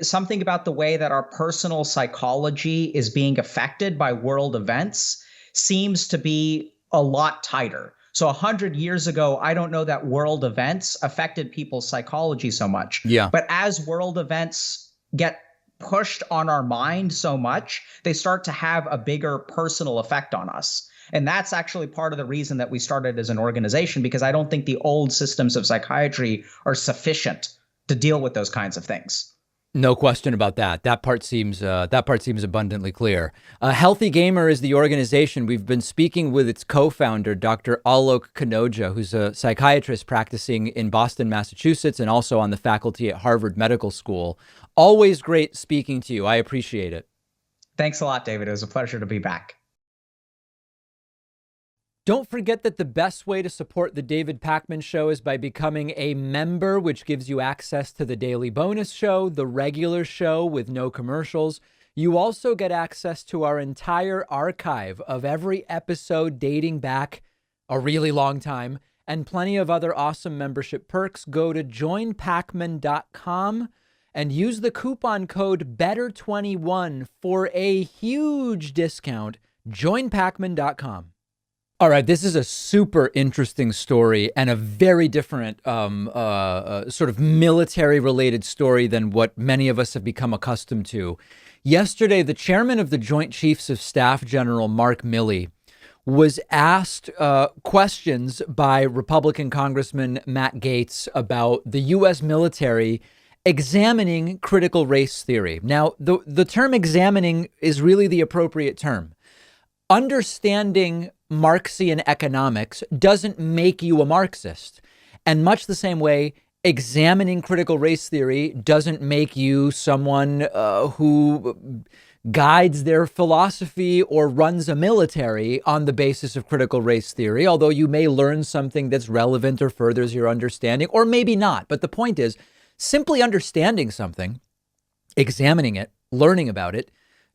Speaker 13: about the way that our personal psychology is being affected by world events seems to be a lot tighter. So 100 years ago, I don't know that world events affected people's psychology so much. Yeah. But as world events get pushed on our mind so much, they start to have a bigger personal effect on us. And that's actually part of the reason that we started as an organization, because I don't think the old systems of psychiatry are sufficient to deal with those kinds of things.
Speaker 1: No question about that. That part seems abundantly clear. Healthy Gamer is the organization. We've been speaking with its co-founder, Dr. Alok Kanojia, who's a psychiatrist practicing in Boston, Massachusetts, and also on the faculty at Harvard Medical School. Always great speaking to you. I appreciate it.
Speaker 13: Thanks a lot, David. It was a pleasure to be back.
Speaker 1: Don't forget that the best way to support the David Pakman Show is by becoming a member, which gives you access to the daily bonus show, the regular show with no commercials. You also get access to our entire archive of every episode dating back a really long time, and plenty of other awesome membership perks. Go to joinpakman.com and use the coupon code BETTER21 for a huge discount. Joinpakman.com. All right, this is a super interesting story and a very different sort of military-related story than what many of us have become accustomed to. Yesterday, the chairman of the Joint Chiefs of Staff, General Mark Milley, was asked questions by Republican Congressman Matt Gaetz about the U.S. military examining critical race theory. Now, the term examining is really the appropriate term. Understanding Marxian economics doesn't make you a Marxist. And much the same way, examining critical race theory doesn't make you someone who guides their philosophy or runs a military on the basis of critical race theory, although you may learn something that's relevant or furthers your understanding, or maybe not. But the point is, simply understanding something, examining it, learning about it,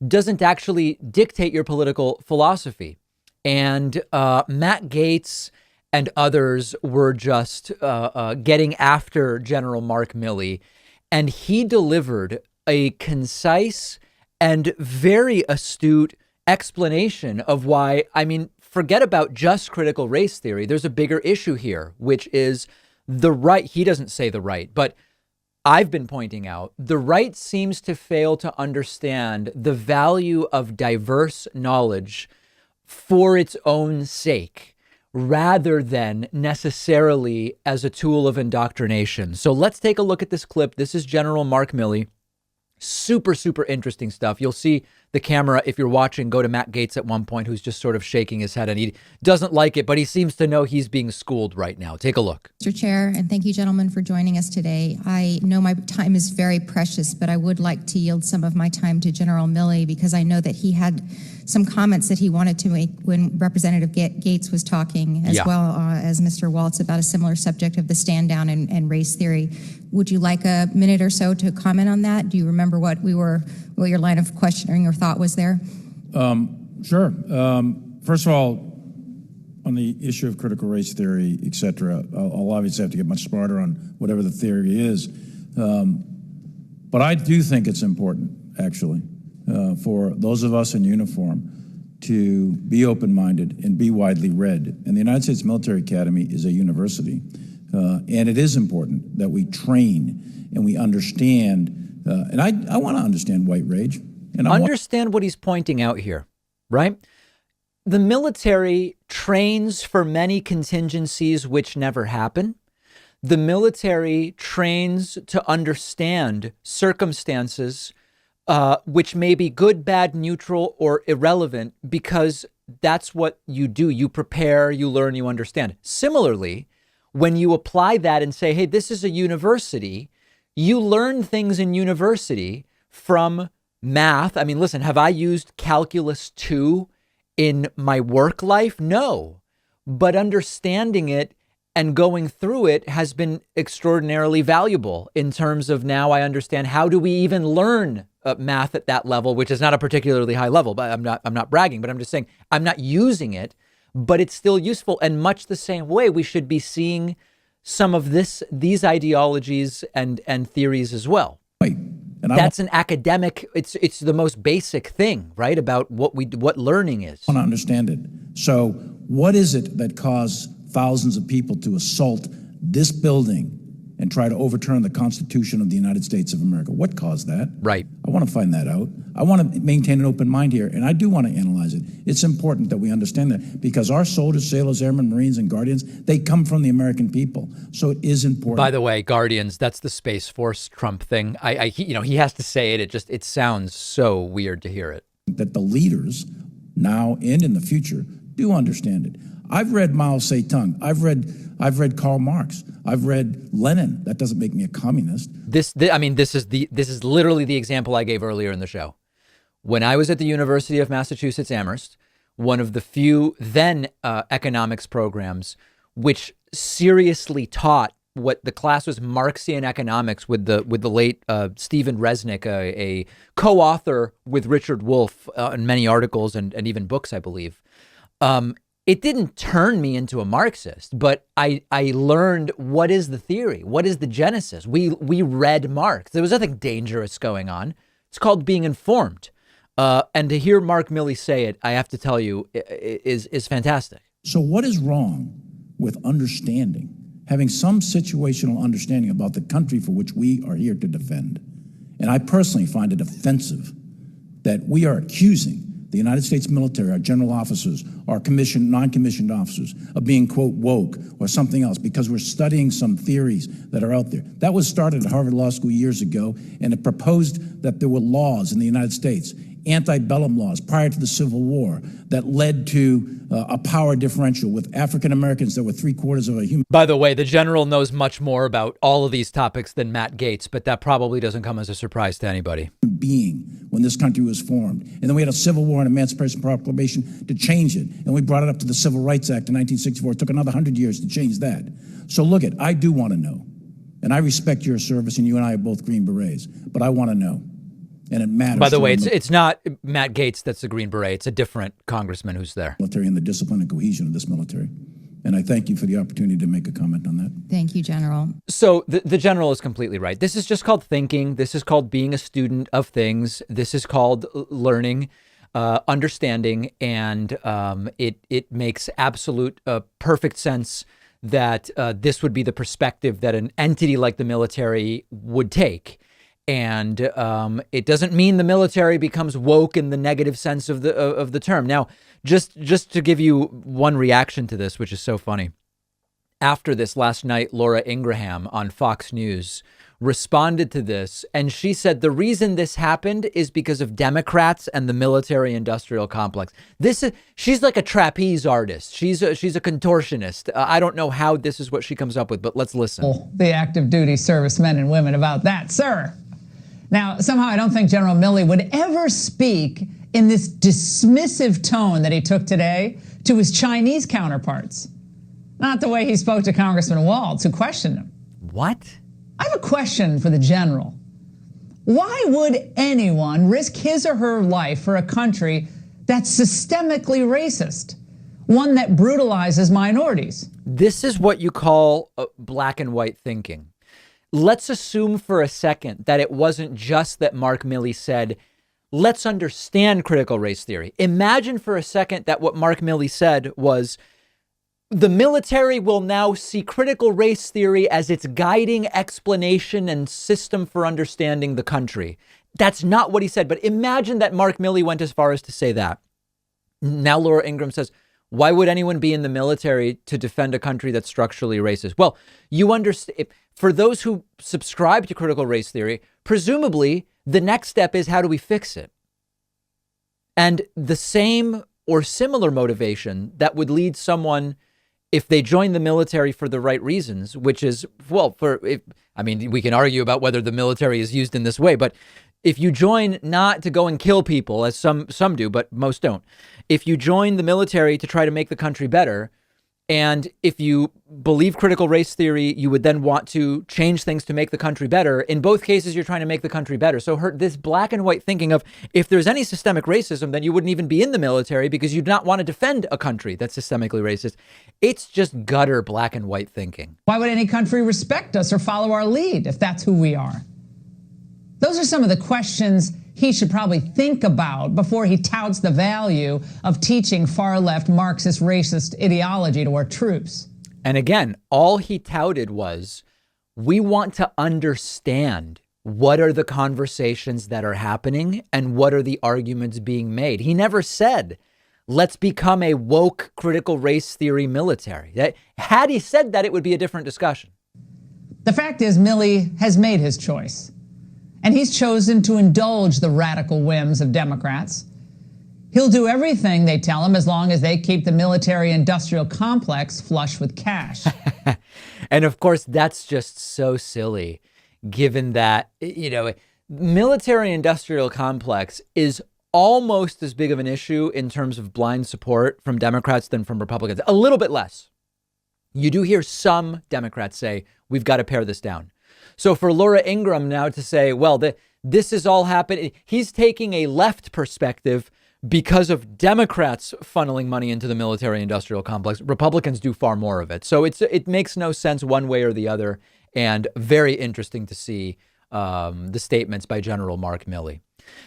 Speaker 1: doesn't actually dictate your political philosophy. And Matt Gaetz and others were just getting after General Mark Milley, and he delivered a concise and very astute explanation of why, I mean, forget about just critical race theory. There's a bigger issue here, which is the right. He doesn't say the right, but I've been pointing out the right seems to fail to understand the value of diverse knowledge for its own sake, rather than necessarily as a tool of indoctrination. So let's take a look at this clip. This is General Mark Milley. Super, super interesting stuff. You'll see the camera, if you're watching, go to Matt Gaetz at one point, who's just sort of shaking his head, and he doesn't like it, but he seems to know he's being schooled right now. Take a look.
Speaker 14: Mr. Chair, and thank you, gentlemen, for joining us today. I know my time is very precious, but I would like to yield some of my time to General Milley because I know that he had some comments that he wanted to make when Representative Gaetz was talking, as well as Mr. Waltz, about a similar subject of the stand down and race theory. Would you like a minute or so to comment on that? Do you remember what your line of questioning or thought was there?
Speaker 15: Sure. First of all, on the issue of critical race theory, et cetera, I'll obviously have to get much smarter on whatever the theory is. But I do think it's important, actually, for those of us in uniform to be open-minded and be widely read. And the United States Military Academy is a university. And it is important that we train and we understand. And I want to understand white rage. And
Speaker 1: understand what he's pointing out here, right? The military trains for many contingencies which never happen. The military trains to understand circumstances which may be good, bad, neutral, or irrelevant, because that's what you do. You prepare, you learn, you understand. Similarly, when you apply that and say, hey, this is a university, you learn things in university from math. I mean, listen, have I used calculus 2 in my work life? No, but understanding it and going through it has been extraordinarily valuable in terms of now I understand how do we even learn math at that level, which is not a particularly high level, but I'm not bragging, but I'm just saying I'm not using it, but it's still useful. And much the same way, we should be seeing some of these ideologies and theories as well.
Speaker 15: Right. And
Speaker 1: that's an academic. It's the most basic thing, right? About what learning is.
Speaker 15: I want to understand it. So what is it that caused thousands of people to assault this building and try to overturn the Constitution of the United States of America? What caused that?
Speaker 1: Right.
Speaker 15: I want to find that out. I want to maintain an open mind here, and I do want to analyze it. It's important that we understand that because our soldiers, sailors, airmen, Marines, and Guardians, they come from the American people. So it is important.
Speaker 1: By the way, Guardians, that's the Space Force Trump thing. He has to say it. It sounds so weird to hear it.
Speaker 15: That the leaders now and in the future do understand it. I've read Mao Zedong. I've read Karl Marx. I've read Lenin. That doesn't make me a communist.
Speaker 1: This is literally the example I gave earlier in the show. When I was at the University of Massachusetts Amherst, one of the few then economics programs which seriously taught what the class was Marxian economics with the late Stephen Resnick, a co-author with Richard Wolff in many articles and even books, I believe. It didn't turn me into a Marxist, but I learned what is the theory, what is the genesis. We read Marx. There was nothing dangerous going on. It's called being informed. And to hear Mark Milley say it, I have to tell you, is fantastic.
Speaker 15: So what is wrong with understanding, having some situational understanding about the country for which we are here to defend? And I personally find it offensive that we are accusing the United States military, our general officers, our commissioned, non-commissioned officers, of being, quote, woke or something else because we're studying some theories that are out there. That was started at Harvard Law School years ago, and it proposed that there were laws in the United States antebellum laws prior to the Civil War that led to a power differential with African Americans that were 3/4 of a human.
Speaker 1: By the way, the general knows much more about all of these topics than Matt Gaetz, but that probably doesn't come as a surprise to anybody.
Speaker 15: Being when this country was formed. And then we had a Civil War and Emancipation Proclamation to change it. And we brought it up to the Civil Rights Act in 1964. It took another 100 years to change that. So look it, I do want to know. And I respect your service, and you and I are both Green Berets, but I want to know. And it matters.
Speaker 1: By the way, it's not Matt Gaetz that's the Green Beret. It's a different congressman who's there.
Speaker 15: Military and the discipline and cohesion of this military. And I thank you for the opportunity to make a comment on that.
Speaker 14: Thank you, General.
Speaker 1: So the general is completely right. This is just called thinking. This is called being a student of things. This is called learning, understanding, and it makes absolute perfect sense that this would be the perspective that an entity like the military would take. And it doesn't mean the military becomes woke in the negative sense of the term. Now, just to give you one reaction to this, which is so funny. After this last night, Laura Ingraham on Fox News responded to this, and she said the reason this happened is because of Democrats and the military-industrial complex. She's like a trapeze artist. She's a contortionist. I don't know how this is what she comes up with, but let's listen.
Speaker 16: The active duty servicemen and women about that, sir. Now, somehow I don't think General Milley would ever speak in this dismissive tone that he took today to his Chinese counterparts. Not the way he spoke to Congressman Waltz, who questioned him.
Speaker 1: What?
Speaker 16: I have a question for the general. Why would anyone risk his or her life for a country that's systemically racist, one that brutalizes minorities?
Speaker 1: This is what you call black and white thinking. Let's assume for a second that it wasn't just that Mark Milley said, let's understand critical race theory. Imagine for a second that what Mark Milley said was, the military will now see critical race theory as its guiding explanation and system for understanding the country. That's not what he said, but imagine that Mark Milley went as far as to say that. Now Laura Ingraham says, why would anyone be in the military to defend a country that's structurally racist? Well, you understand, for those who subscribe to critical race theory, presumably the next step is, how do we fix it? And the same or similar motivation that would lead someone, if they join the military for the right reasons, which is, well, we can argue about whether the military is used in this way, but if you join not to go and kill people, as some do, but most don't, if you join the military to try to make the country better, and if you believe critical race theory, you would then want to change things to make the country better. In both cases, you're trying to make the country better. So this black and white thinking of, if there's any systemic racism, then you wouldn't even be in the military because you'd not want to defend a country that's systemically racist. It's just gutter black and white thinking.
Speaker 16: Why would any country respect us or follow our lead if that's who we are? Those are some of the questions he should probably think about before he touts the value of teaching far-left Marxist racist ideology to our troops.
Speaker 1: And again, all he touted was, we want to understand what are the conversations that are happening and what are the arguments being made. He never said, let's become a woke critical race theory military. Had he said that, it would be a different discussion.
Speaker 16: The fact is, Milley has made his choice. And he's chosen to indulge the radical whims of Democrats. He'll do everything they tell him as long as they keep the military-industrial complex flush with cash.
Speaker 1: And of course, that's just so silly, given that, military-industrial complex is almost as big of an issue in terms of blind support from Democrats than from Republicans. A little bit less. You do hear some Democrats say, we've got to pare this down. So for Laura Ingraham now to say, well, this is all happening, he's taking a left perspective because of Democrats funneling money into the military-industrial complex. Republicans do far more of it. So it makes no sense one way or the other, and very interesting to see the statements by General Mark Milley.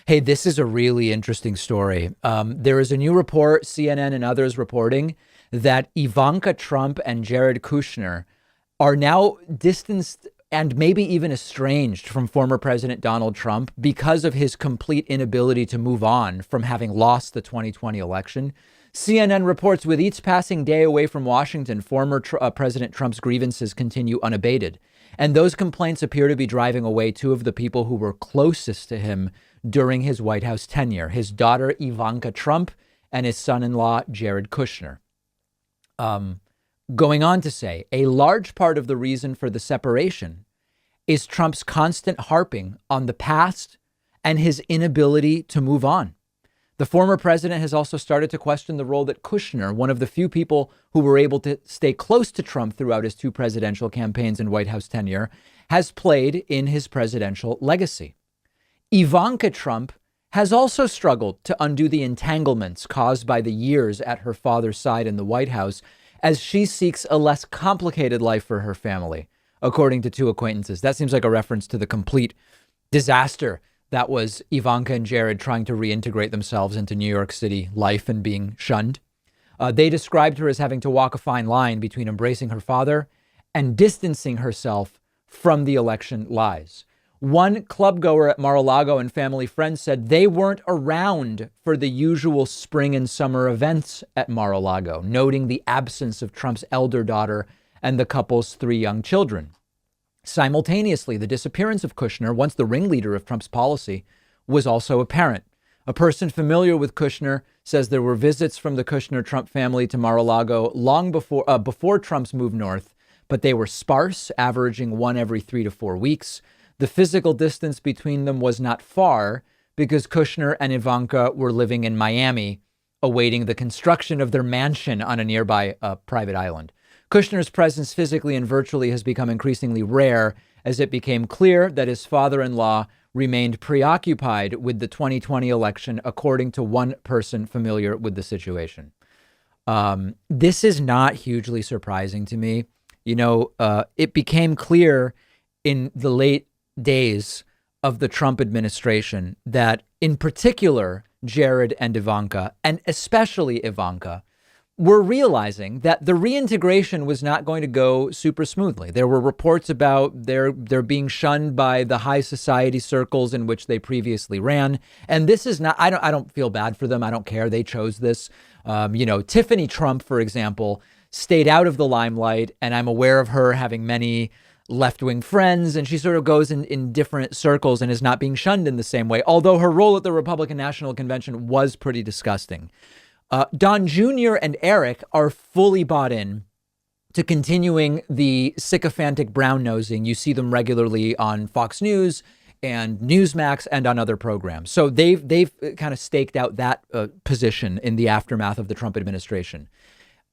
Speaker 1: Hey, this is a really interesting story. There is a new report, CNN and others reporting, that Ivanka Trump and Jared Kushner are now distanced and maybe even estranged from former President Donald Trump because of his complete inability to move on from having lost the 2020 election. CNN reports, with each passing day away from Washington, former President Trump's grievances continue unabated. And those complaints appear to be driving away two of the people who were closest to him during his White House tenure, his daughter, Ivanka Trump, and his son-in-law, Jared Kushner. Going on to say, a large part of the reason for the separation is Trump's constant harping on the past and his inability to move on. The former president has also started to question the role that Kushner, one of the few people who were able to stay close to Trump throughout his two presidential campaigns and White House tenure, has played in his presidential legacy. Ivanka Trump has also struggled to undo the entanglements caused by the years at her father's side in the White House as she seeks a less complicated life for her family, according to two acquaintances. That seems like a reference to the complete disaster that was Ivanka and Jared trying to reintegrate themselves into New York City life and being shunned. They described her as having to walk a fine line between embracing her father and distancing herself from the election lies. One club goer at Mar-a-Lago and family friends said they weren't around for the usual spring and summer events at Mar-a-Lago, noting the absence of Trump's elder daughter and the couple's 3 young children. Simultaneously, the disappearance of Kushner, once the ringleader of Trump's policy, was also apparent. A person familiar with Kushner says there were visits from the Kushner-Trump family to Mar-a-Lago long before Trump's move north, but they were sparse, averaging one every 3 to 4 weeks. The physical distance between them was not far because Kushner and Ivanka were living in Miami, awaiting the construction of their mansion on a nearby private island. Kushner's presence physically and virtually has become increasingly rare as it became clear that his father-in-law remained preoccupied with the 2020 election, according to one person familiar with the situation. This is not hugely surprising to me. It became clear in the late days of the Trump administration that, in particular, Jared and Ivanka, and especially Ivanka, were realizing that the reintegration was not going to go super smoothly. There were reports about their being shunned by the high society circles in which they previously ran. And this is not, I don't feel bad for them. I don't care. They chose this. Tiffany Trump, for example, stayed out of the limelight, and I'm aware of her having many left-wing friends, and she sort of goes in different circles and is not being shunned in the same way, although her role at the Republican National Convention was pretty disgusting. Don Jr. and Eric are fully bought in to continuing the sycophantic brown-nosing. You see them regularly on Fox News and Newsmax and on other programs. So they've kind of staked out that position in the aftermath of the Trump administration.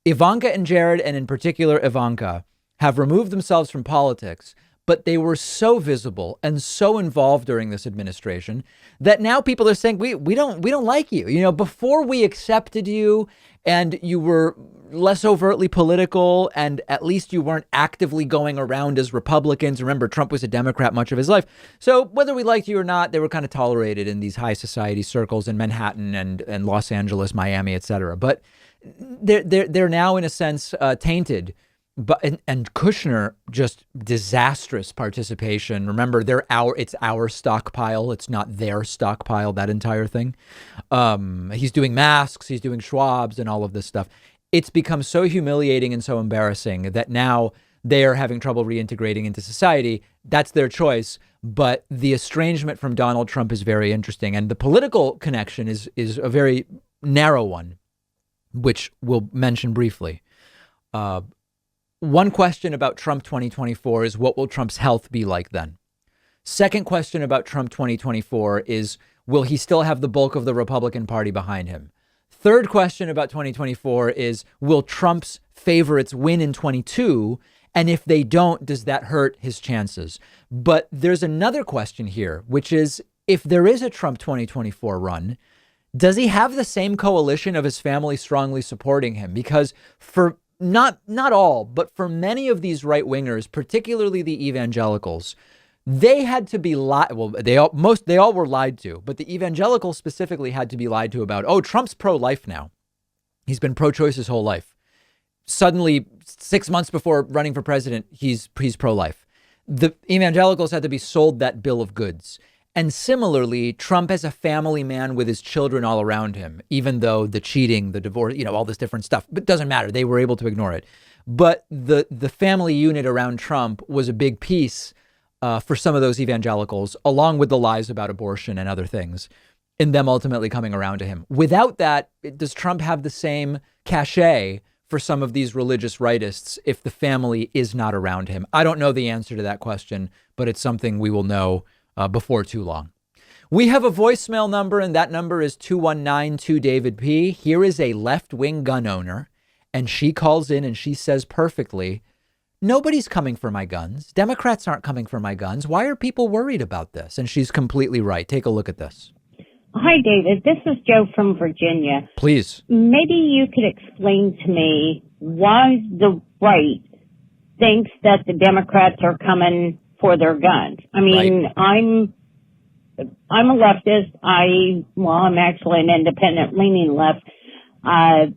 Speaker 1: Ivanka and Jared, and in particular Ivanka, have removed themselves from politics, but they were so visible and so involved during this administration that now people are saying, we don't like you. Before we accepted you and you were less overtly political and at least you weren't actively going around as Republicans. Remember, Trump was a Democrat much of his life. So whether we liked you or not, they were kind of tolerated in these high society circles in Manhattan and Los Angeles, Miami, et cetera. But they're now in a sense tainted. And Kushner, just disastrous participation. Remember, it's our stockpile. It's not their stockpile, that entire thing. He's doing masks, he's doing Schwab's and all of this stuff. It's become so humiliating and so embarrassing that now they are having trouble reintegrating into society. That's their choice. But the estrangement from Donald Trump is very interesting. And the political connection is a very narrow one, which we'll mention briefly. One question about Trump 2024 is, what will Trump's health be like then? Second question about Trump 2024 is, will he still have the bulk of the Republican Party behind him? Third question about 2024 is, will Trump's favorites win in 22? And if they don't, does that hurt his chances? But there's another question here, which is, if there is a Trump 2024 run, does he have the same coalition of his family strongly supporting him? Because for not all, but for many of these right wingers, particularly the evangelicals, they had to be they all were lied to, but the evangelicals specifically had to be lied to about, oh, Trump's pro-life now. He's been pro-choice his whole life. Suddenly, 6 months before running for president, he's pro-life. The evangelicals had to be sold that bill of goods. And similarly, Trump as a family man with his children all around him, even though the cheating, the divorce, all this different stuff, but it doesn't matter. They were able to ignore it. But the family unit around Trump was a big piece for some of those evangelicals, along with the lies about abortion and other things, in them ultimately coming around to him. Without that, does Trump have the same cachet for some of these religious rightists if the family is not around him? I don't know the answer to that question, but it's something we will know before too long. We have a voicemail number, and that number is 219-2-DAVID-P. Here is a left-wing gun owner, and she calls in and she says perfectly, nobody's coming for my guns. Democrats aren't coming for my guns. Why are people worried about this? And she's completely right. Take a look at this.
Speaker 17: Hi, David. This is Joe from Virginia.
Speaker 1: Please.
Speaker 17: Maybe you could explain to me why the right thinks that the Democrats are coming for their guns. I mean, right. I'm a leftist. I'm actually an independent leaning left,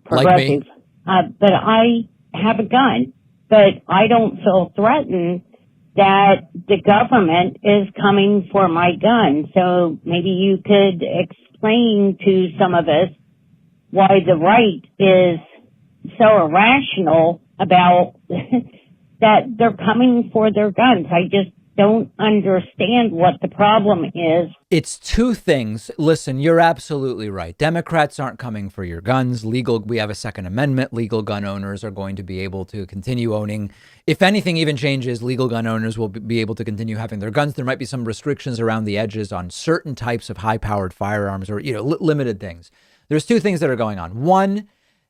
Speaker 17: progressive. Like but I have a gun, but I don't feel threatened that the government is coming for my gun. So maybe you could explain to some of us why the right is so irrational about that they're coming for their guns. I just don't understand what the problem is.
Speaker 1: It's two things. Listen, you're absolutely right. Democrats aren't coming for your guns. We have a Second Amendment. Legal gun owners are going to be able to continue owning. If anything even changes, legal gun owners will be able to continue having their guns. There might be some restrictions around the edges on certain types of high-powered firearms or, limited things. There's two things that are going on. One,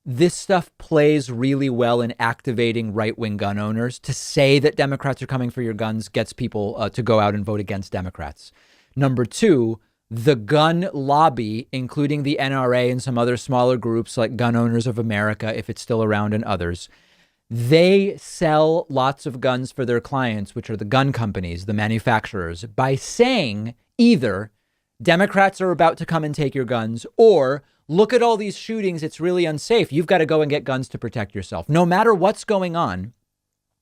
Speaker 1: this stuff plays really well in activating right-wing gun owners. To say that Democrats are coming for your guns gets people to go out and vote against Democrats. Number two, the gun lobby, including the NRA and some other smaller groups like Gun Owners of America, if it's still around, and others, they sell lots of guns for their clients, which are the gun companies, the manufacturers, by saying either Democrats are about to come and take your guns, or look at all these shootings. It's really unsafe. You've got to go and get guns to protect yourself. No matter what's going on,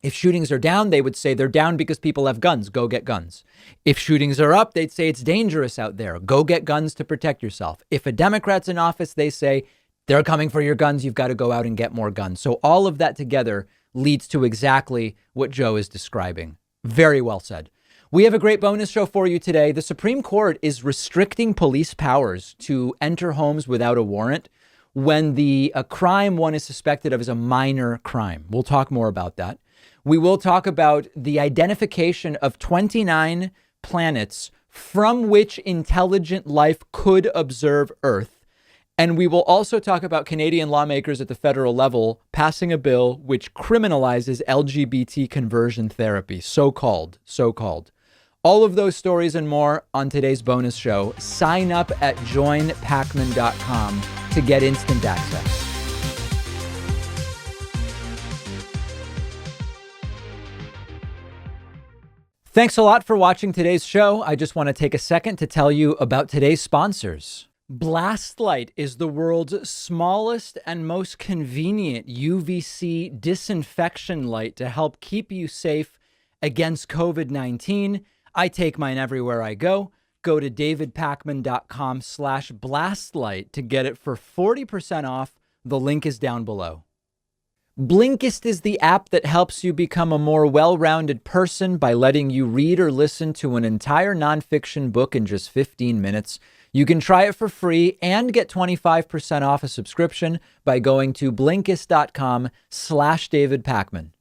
Speaker 1: if shootings are down, they would say they're down because people have guns. Go get guns. If shootings are up, they'd say it's dangerous out there. Go get guns to protect yourself. If a Democrat's in office, they say they're coming for your guns. You've got to go out and get more guns. So all of that together leads to exactly what Joe is describing. Very well said. We have a great bonus show for you today. The Supreme Court is restricting police powers to enter homes without a warrant when a crime one is suspected of is a minor crime. We'll talk more about that. We will talk about the identification of 29 planets from which intelligent life could observe Earth. And we will also talk about Canadian lawmakers at the federal level passing a bill which criminalizes LGBT conversion therapy, so-called. All of those stories and more on today's bonus show. Sign up at joinpakman.com to get instant access. Thanks a lot for watching today's show. I just want to take a second to tell you about today's sponsors. Blast Light is the world's smallest and most convenient UVC disinfection light to help keep you safe against COVID-19. I take mine everywhere I go. Go to davidpakman.com/blastlight to get it for 40% off. The link is down below. Blinkist is the app that helps you become a more well-rounded person by letting you read or listen to an entire nonfiction book in just 15 minutes. You can try it for free and get 25% off a subscription by going to Blinkist.com/DavidPakman.